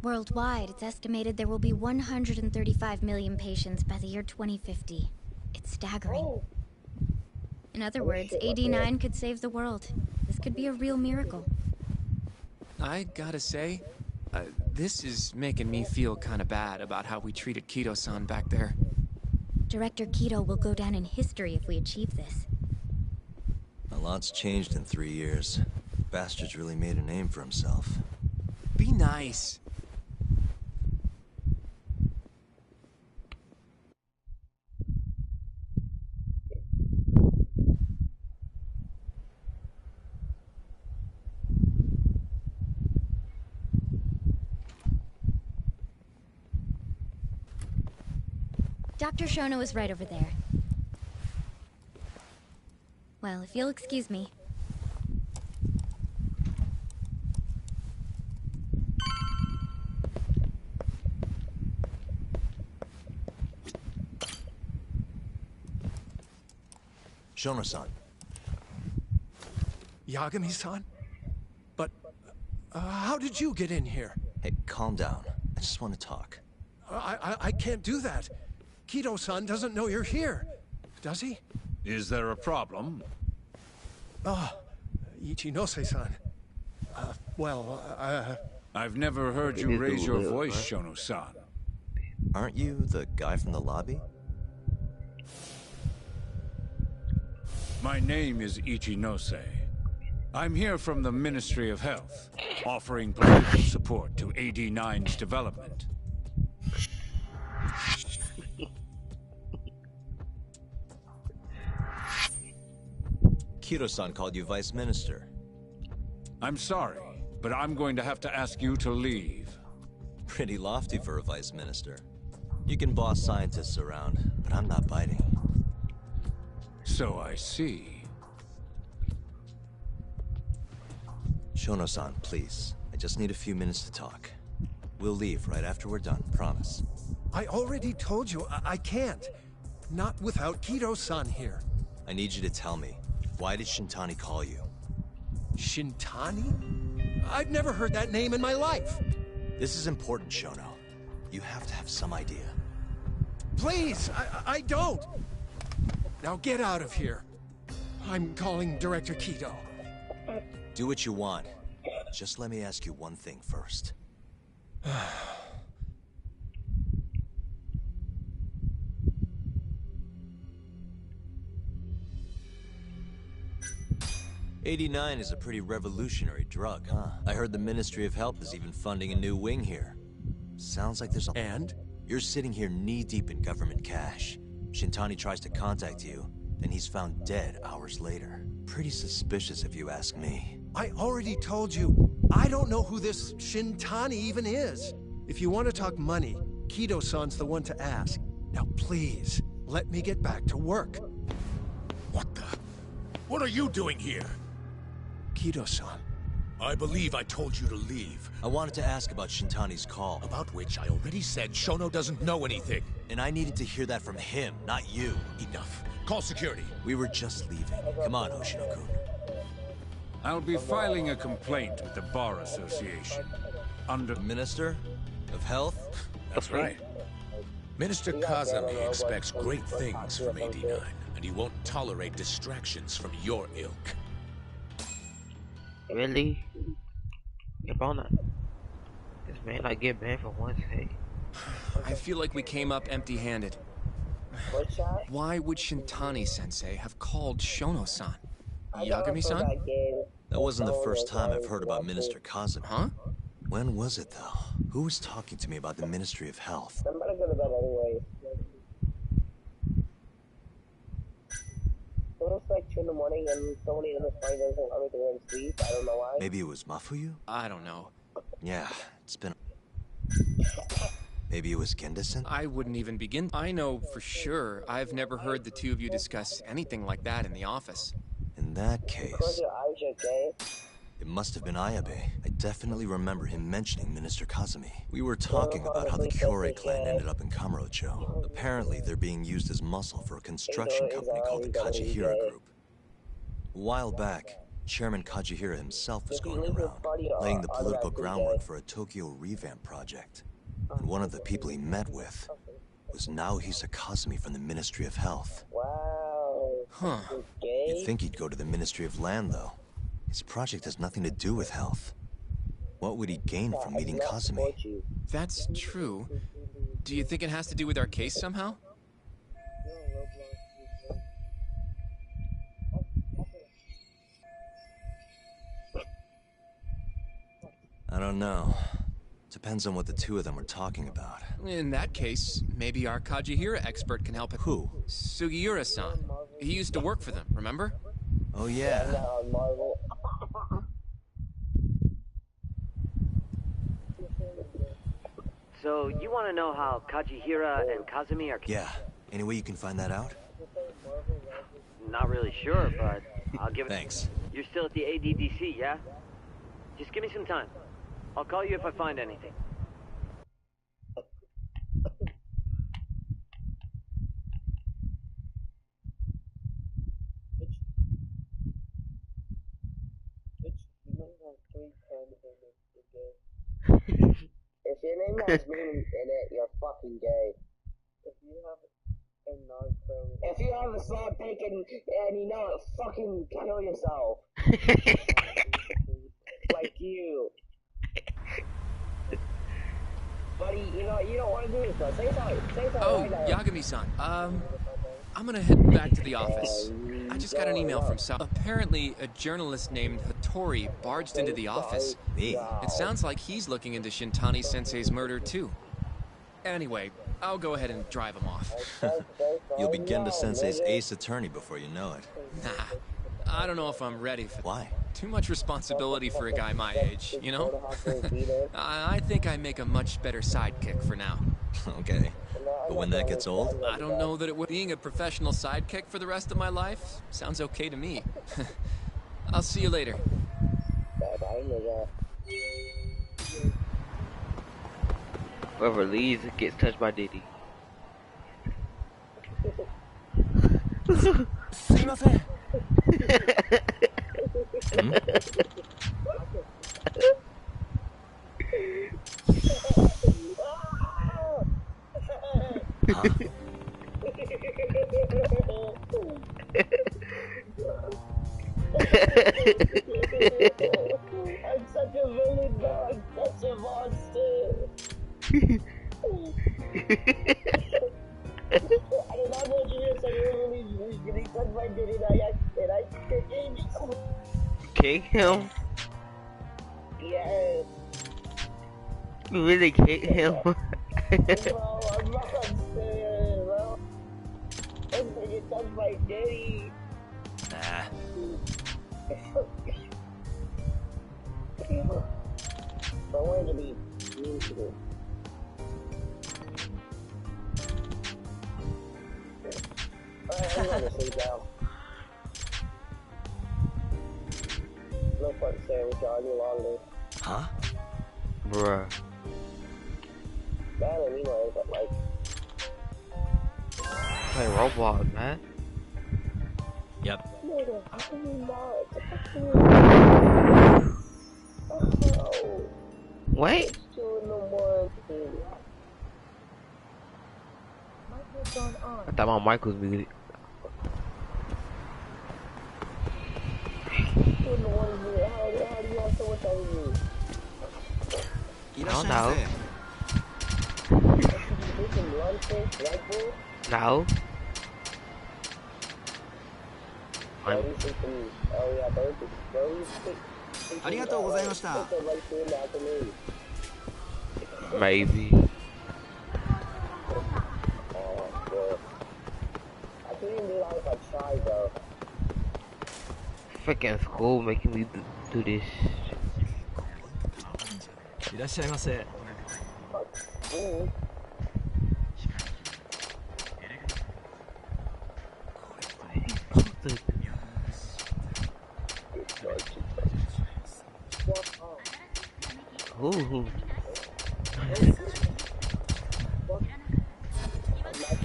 Worldwide, it's estimated there will be 135 million patients by the year 2050. It's staggering. In other words, AD9 could save the world. This could be a real miracle. I gotta say, this is making me feel kinda bad about how we treated Kido-san back there. Director Kido will go down in history if we achieve this. A lot's changed in 3 years. Bastard's really made a name for himself. Be nice. Dr. Shono is right over there. Well, if you'll excuse me. Shono-san. Yagami-san? But, how did you get in here? Hey, calm down. I just want to talk. I can't do that. Kido-san doesn't know you're here, does he? Is there a problem? Ichinose-san. I've never heard you raise your voice, Shono-san. Aren't you the guy from the lobby? My name is Ichinose. I'm here from the Ministry of Health, offering political support to AD9's development. Kido-san called you Vice Minister. I'm sorry, but I'm going to have to ask you to leave. Pretty lofty for a Vice Minister. You can boss scientists around, but I'm not biting. So I see. Shono-san, please. I just need a few minutes to talk. We'll leave right after we're done, promise. I already told you I can't. Not without Kido-san here. I need you to tell me, why did Shintani call you? Shintani? I've never heard that name in my life. This is important, Shono. You have to have some idea. Please, I don't. Now get out of here. I'm calling Director Kido. Do what you want. Just let me ask you one thing first. 89 is a pretty revolutionary drug, huh? I heard the Ministry of Health is even funding a new wing here. Sounds like there's a... And? You're sitting here knee-deep in government cash. Shintani tries to contact you, then he's found dead hours later. Pretty suspicious if you ask me. I already told you, I don't know who this Shintani even is. If you want to talk money, Kido-san's the one to ask. Now please, let me get back to work. What the? What are you doing here? Kido-san. I believe I told you to leave. I wanted to ask about Shintani's call. About which I already said Shono doesn't know anything. And I needed to hear that from him, not you. Enough. Call security. We were just leaving. Come on, Hoshino-kun. I'll be filing a complaint with the Bar Association. Under Minister of Health? That's right. Minister Kazami expects great things from AD9, and he won't tolerate distractions from your ilk. Really? Get on it. This man like get banned for one day. I feel like we came up empty-handed. Why would Shintani-sensei have called Shono-san? Yagami-san? That wasn't the first time I've heard about Minister Kazami. Huh? When was it, though? Who was talking to me about the Ministry of Health? I'm gonna go to bed anyway. It's like 2 in the morning and somebody in the party doesn't want me to go and sleep. I don't know why. Maybe it was Mafuyu? I don't know. Yeah, it's been... Maybe it was Genda-san? I wouldn't even begin. I know for sure I've never heard the two of you discuss anything like that in the office. In that case... Close your eyes, okay? It must have been Ayabe. I definitely remember him mentioning Minister Kazumi. We were talking about how the Kyorei clan ended up in Kamurocho. Apparently, they're being used as muscle for a construction company called the Kajihira Group. A while back, Chairman Kajihira himself was going around, laying the political groundwork for a Tokyo revamp project. And one of the people he met with was Naohisa Kazumi from the Ministry of Health. Wow. Huh. You'd think he'd go to the Ministry of Land, though. His project has nothing to do with health. What would he gain from meeting Kazumi? That's true. Do you think it has to do with our case somehow? I don't know. Depends on what the two of them were talking about. In that case, maybe our Kajihira expert can help. Who? Sugiura-san. He used to work for them, remember? Oh, yeah. So, you want to know how Kajihira and Kazumi are... Yeah. Any way you can find that out? Not really sure, but I'll give it... Thanks. You're still at the ADDC, yeah? Just give me some time. I'll call you if I find anything. If your name has meaning in it, you're fucking gay. If you have a side pick and you know it, fucking kill yourself. Like you. Buddy, you don't want to do this though. Say something. Say something Oh, right now. Yagami-san. I'm gonna head back to the office. I just got an email from South. Apparently, a journalist named Hattori barged into the office. Me? It sounds like he's looking into Shintani-sensei's murder, too. Anyway, I'll go ahead and drive him off. You'll be Genda-sensei's ace attorney before you know it. Nah, I don't know if I'm ready for... Why? Too much responsibility for a guy my age, you know? I think I make a much better sidekick for now. Okay. But when that gets old? I don't know that it would. Being a professional sidekick for the rest of my life sounds okay to me. I'll see you later. Whoever leaves gets touched by Diddy. Huh? I'm such a villain, dog. Such a monster. I did not want you to say you really getting touched by Diddy, and I kicked him. Kick him? Yes. You really kicked him? Bro, I'm not serious, bro. I'm gonna get touched by Diddy. Nah. I wanted to be mean to you. Alright, I'm gonna sleep now. No fun staying with y'all any longer. Huh? Bruh. Not anyway, but like... Play Roblox, man. Yep. Nigga, how can you not? Oh. Wait. Doing no more thing. Microphone on. I thought my mic was muted. Doing the one here. How do you have so much on you? I don't know. No. Maybe. Freaking school making me do this. いらっしゃいませ。 What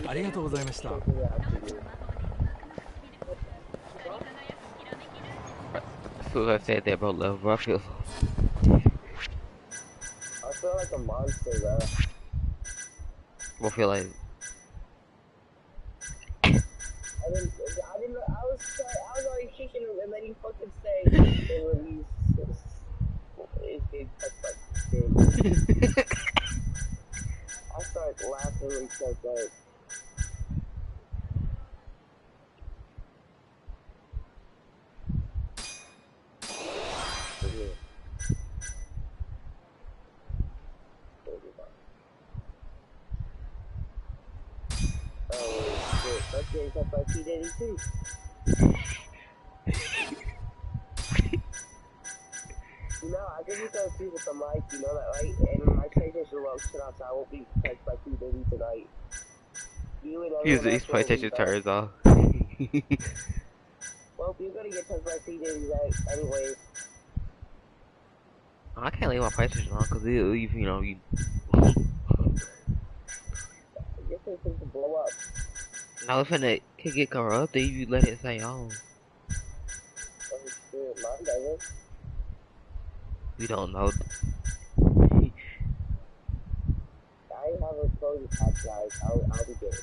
ありがとうございました。As soon as I said that, bro, left, bro, I feel like a monster, bro. I feel like I was already kicking him, and then he fucking said they released his big touch thing. I started laughing when he said that. That's getting cut by P. Diddy too. You know, I think he's gonna see with the mic, you know that, right? And my PlayStation won't shut off, so I won't be touched by P. Diddy tonight. You and everyone his else will be PlayStation back. turns off. Well, you're gonna get touched by P. Diddy anyway. I can't leave my PlayStation on because it'll leave, you know, you. This thing seems to blow up. Now if it can get corrupted, you let it stay on. Oh shit, mine doesn't. We don't know. I have a closing patch, guys. I'll be good.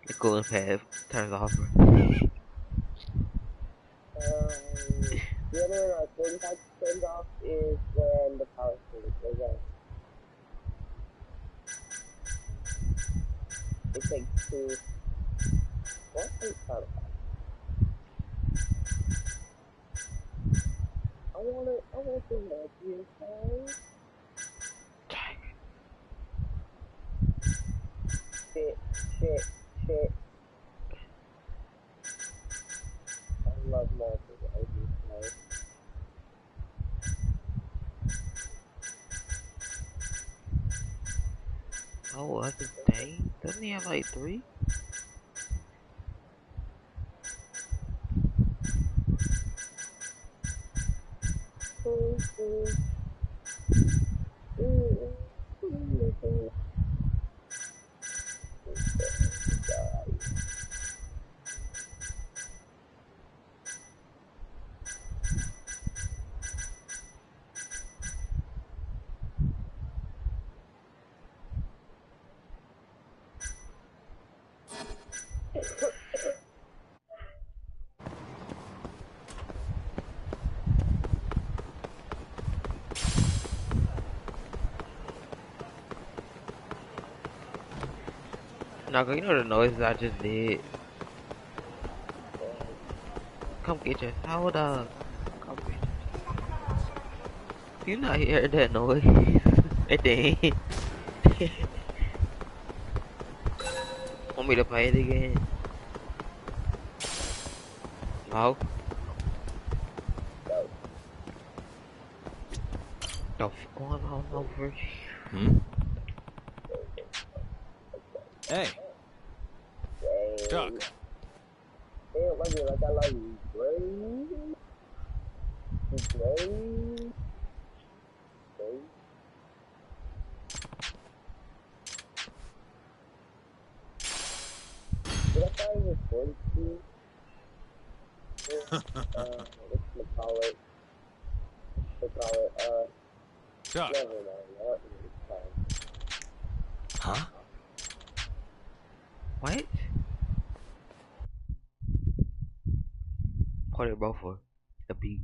The cooling pad turns off. The other closing patch turns off is when the power goes out. It takes two. What is power? I want to help you, guys. Shit. I love monsters. I do, guys. Oh, that's a dang. Doesn't he have like 3? Now, you know the noises I just did? Come get your soda. Come get your soda. You not hear that noise at the end? Want me to play it again? No. The f going on over here? Hey. Duck. They don't love you like I love you. Did I find this voice too? Whatchamacallit? Duck. Never mind. It's fine. Huh? What? What are both for? The bees.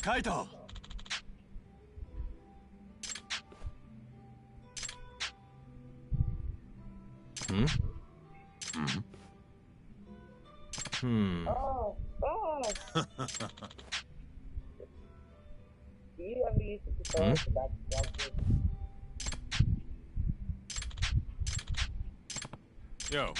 Kaito! Oh! Do you ever use the controller to back Yo.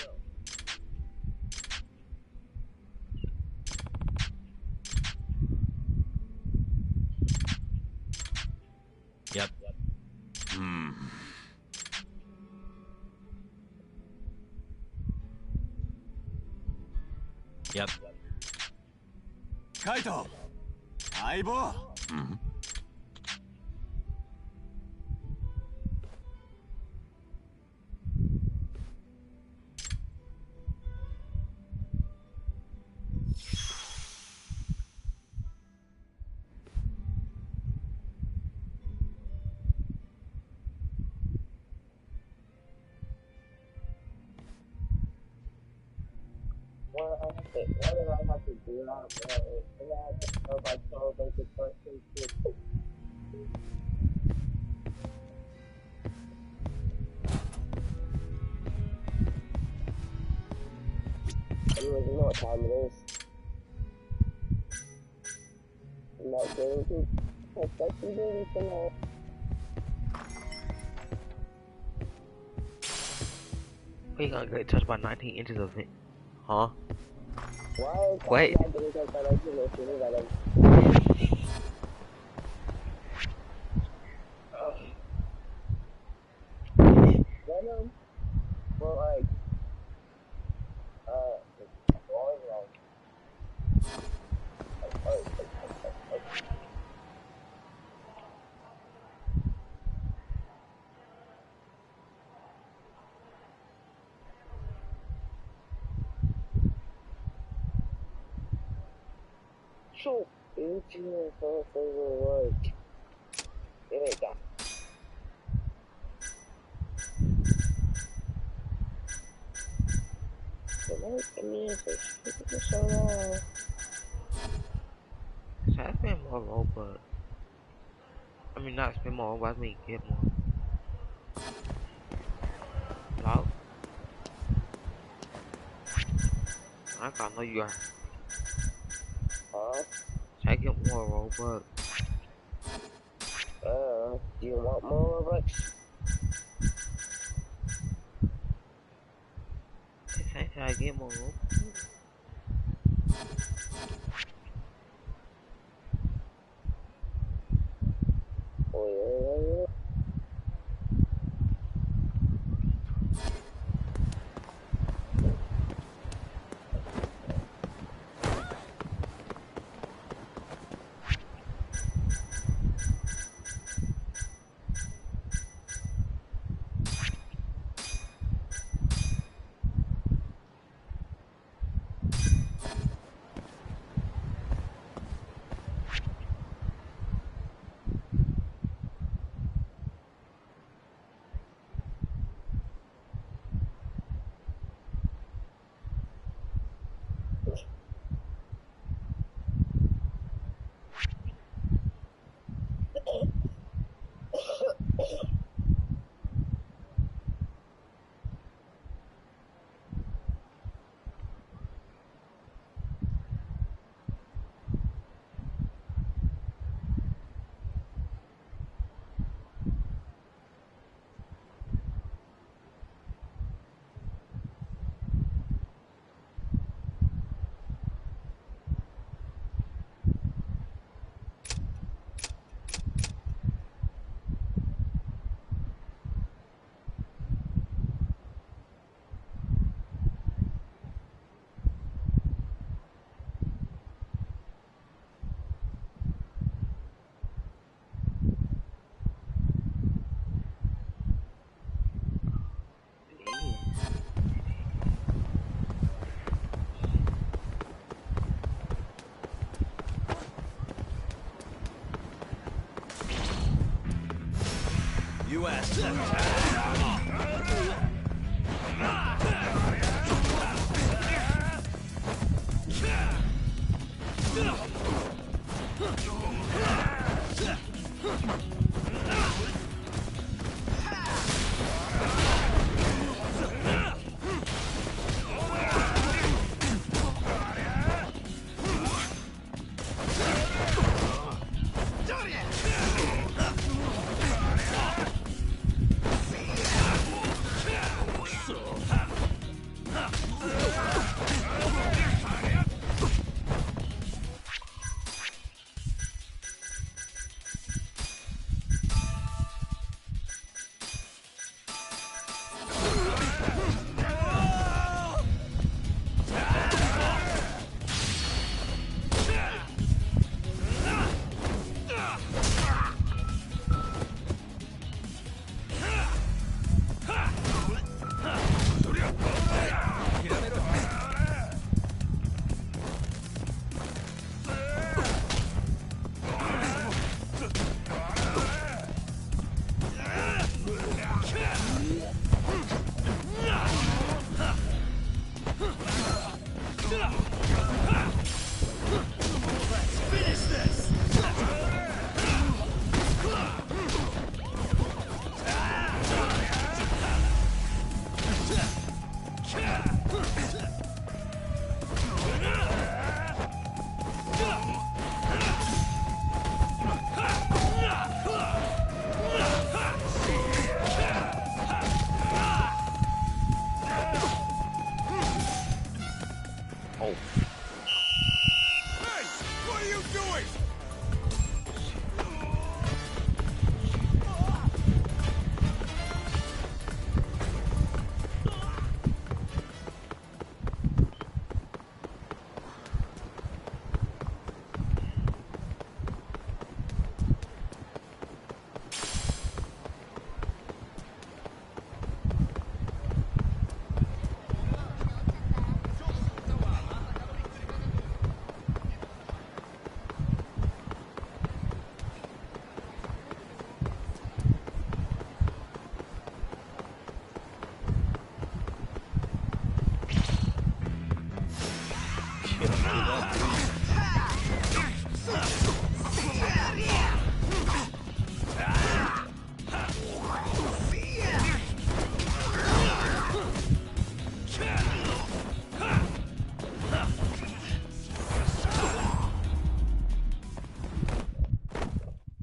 Yep. Kaito! Aibo! Mm-hmm. What did I have to do now? I have to go by 12 basic questions to... Anyways, you know what time it is. I'm not going to expect you doing tonight. We gonna get touched by 19 inches of it. Huh? Why? Wait. I'm not getting touched by 19 inches. Venom? Well, like, so, it's your first favorite word. Give it back. The music, it's so long. Should I spend more Robux? I mean, not spend more Robux, I mean get more. Hello? I can't know you are. Huh? Should I get more Robux? Do you want more Robux? Should I get more Robux? Oh, yeah. You asked. you doing?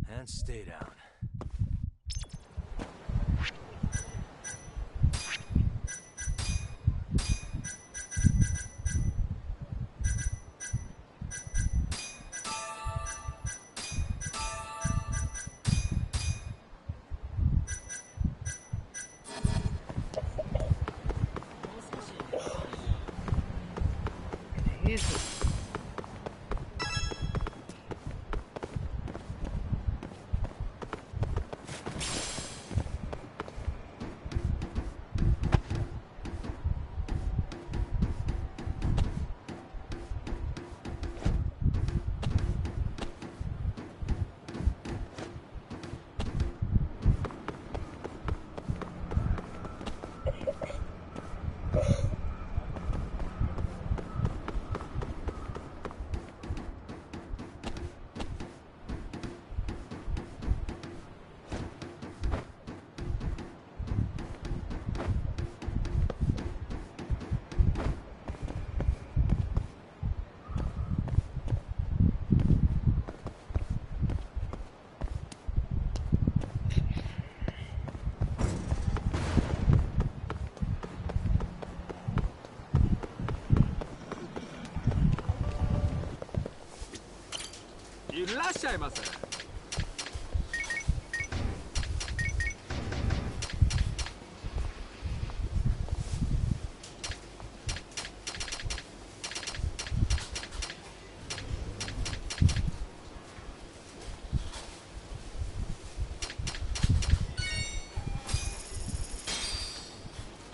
And stay down. Jesus.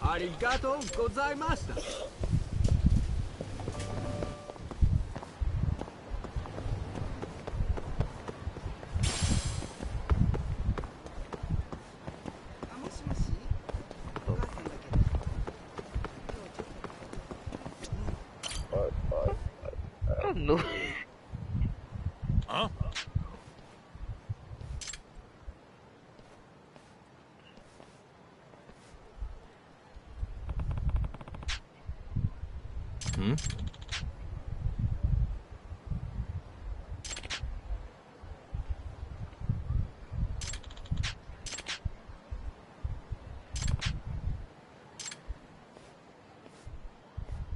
Arigato gozaimashita. Oh no. Huh? Hmm?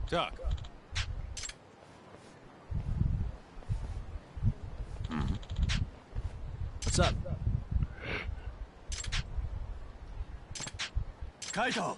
Doc. What's up? Kaito!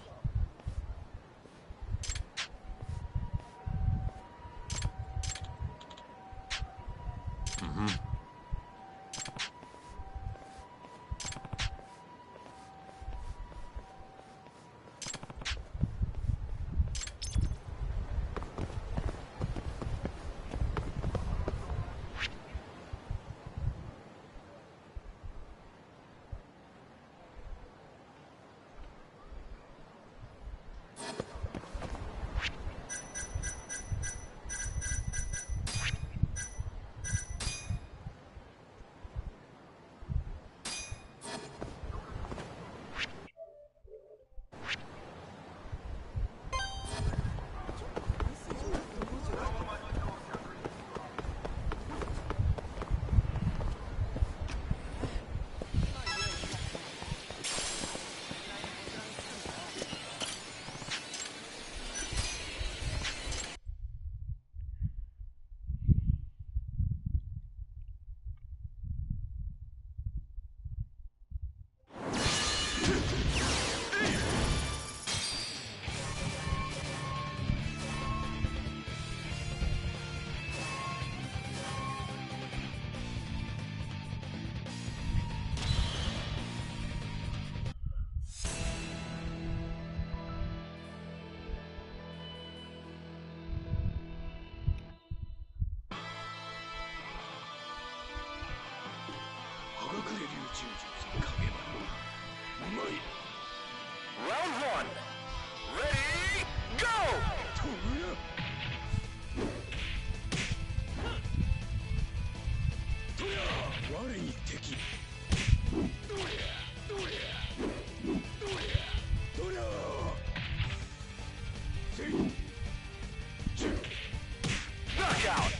Knockout!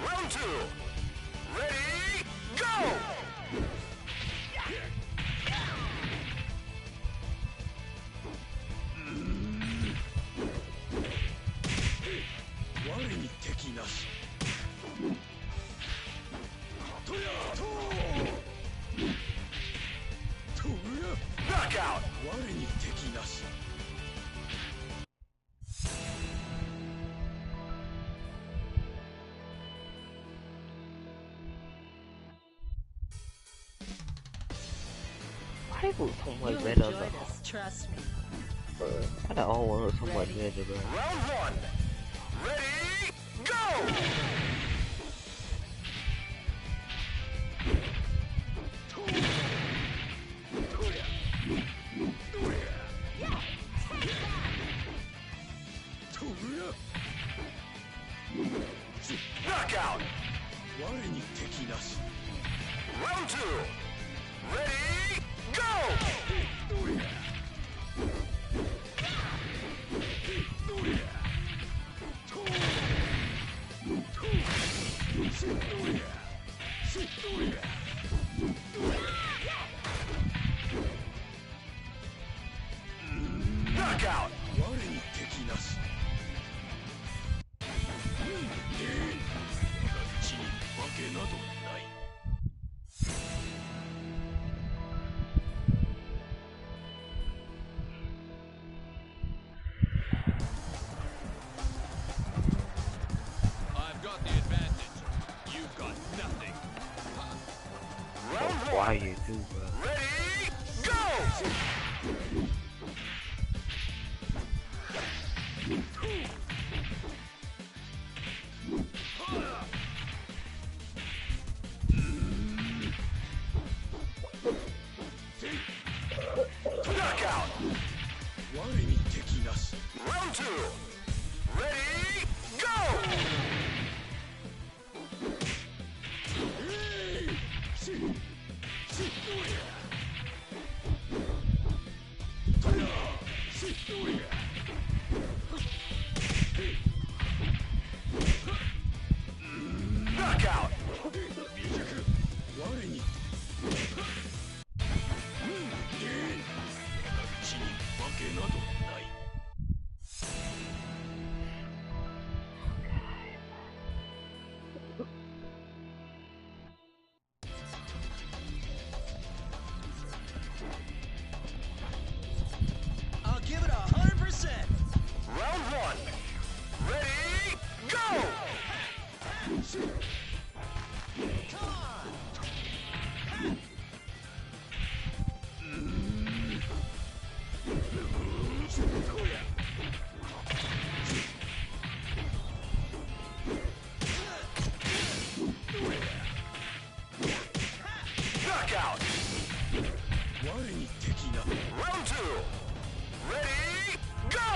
Round 2! Ready, go! Knockout! Why they put so much red on the Trust me. I don't want so much red, bro. Round 1! Ready, go! Knockout! Round 2! Ready, go! Knockout! I've got the advantage. You've got nothing. Round 1! Why you do, bro? Ready, go! Knockout! Round 2! Ready, go! Knockout! I'll give it 100%. Round 1! Ready, go! Come on. Knockout! Round 2! Ready, go!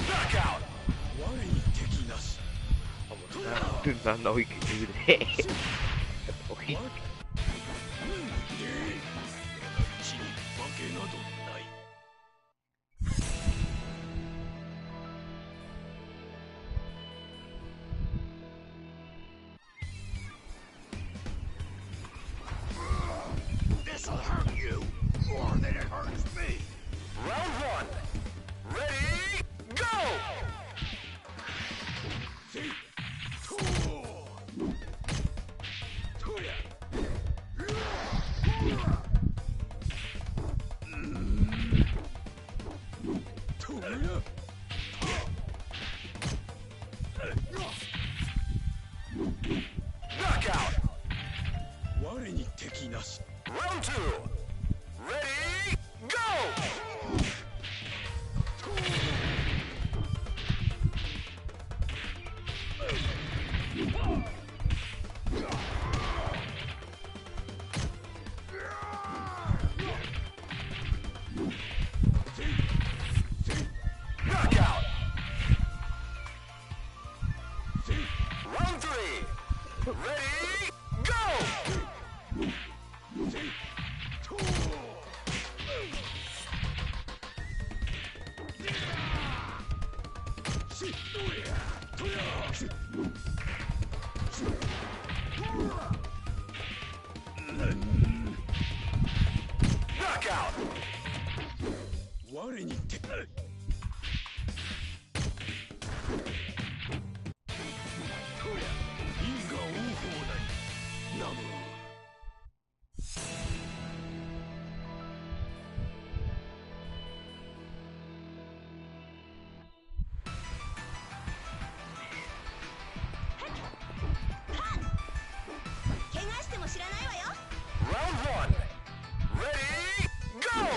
Knockout! I did not know he could do that. Oh, he- This'll hurt you more than it hurts me. Round 1. Ready, go! Knockout! Round 2. Ready, go! Knockout! Round one. Ready, go!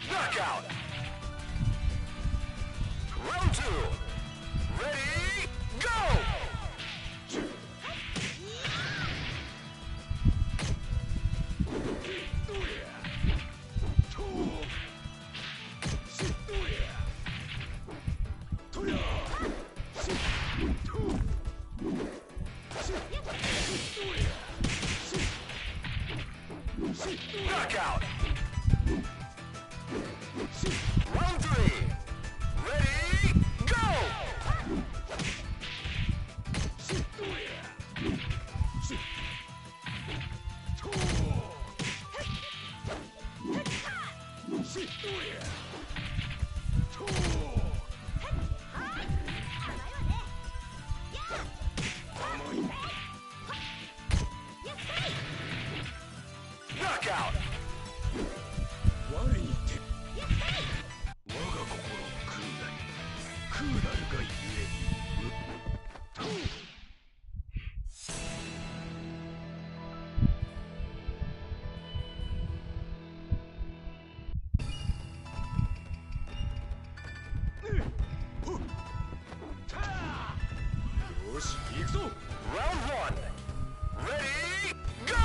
Knockout! Round two. Ready, go! Knockout! Round three. Ready, go! Knockout! Round one. Ready, go!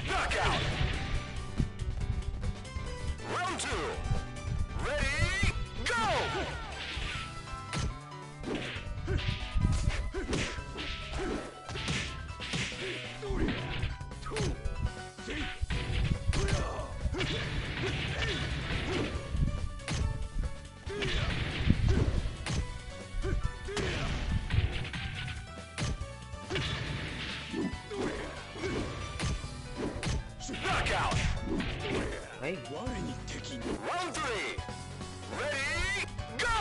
Knockout! Round two. Ready, go! Knockout! Hey. Round three. Ready, go!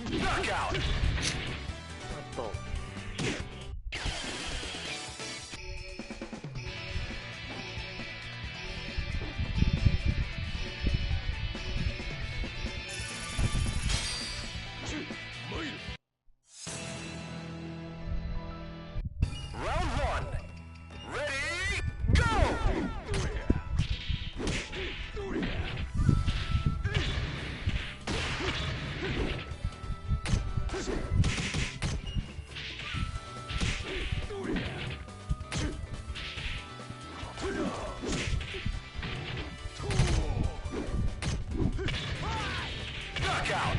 Knockout! Round one. Ready, go! Knockout!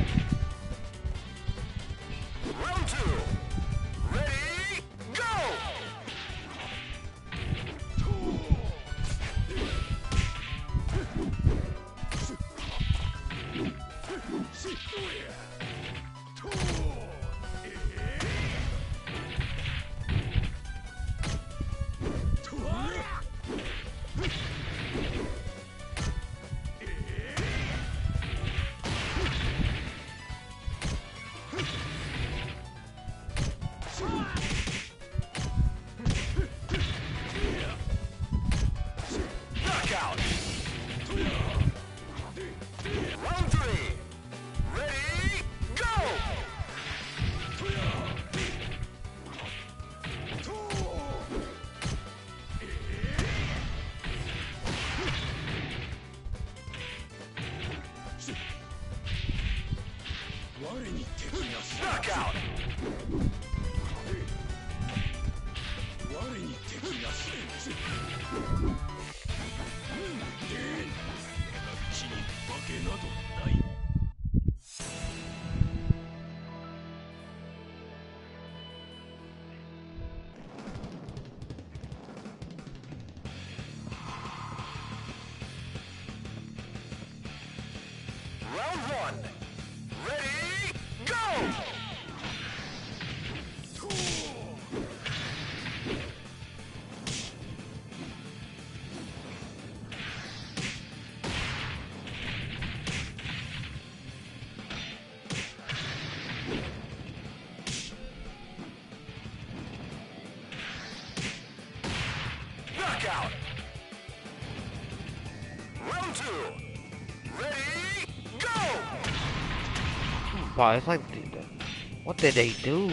Round two. Ready, go! Knockout! Round one. Ready, go! Knockout! Round two. Ready, go! Wow, it's like, what did they do?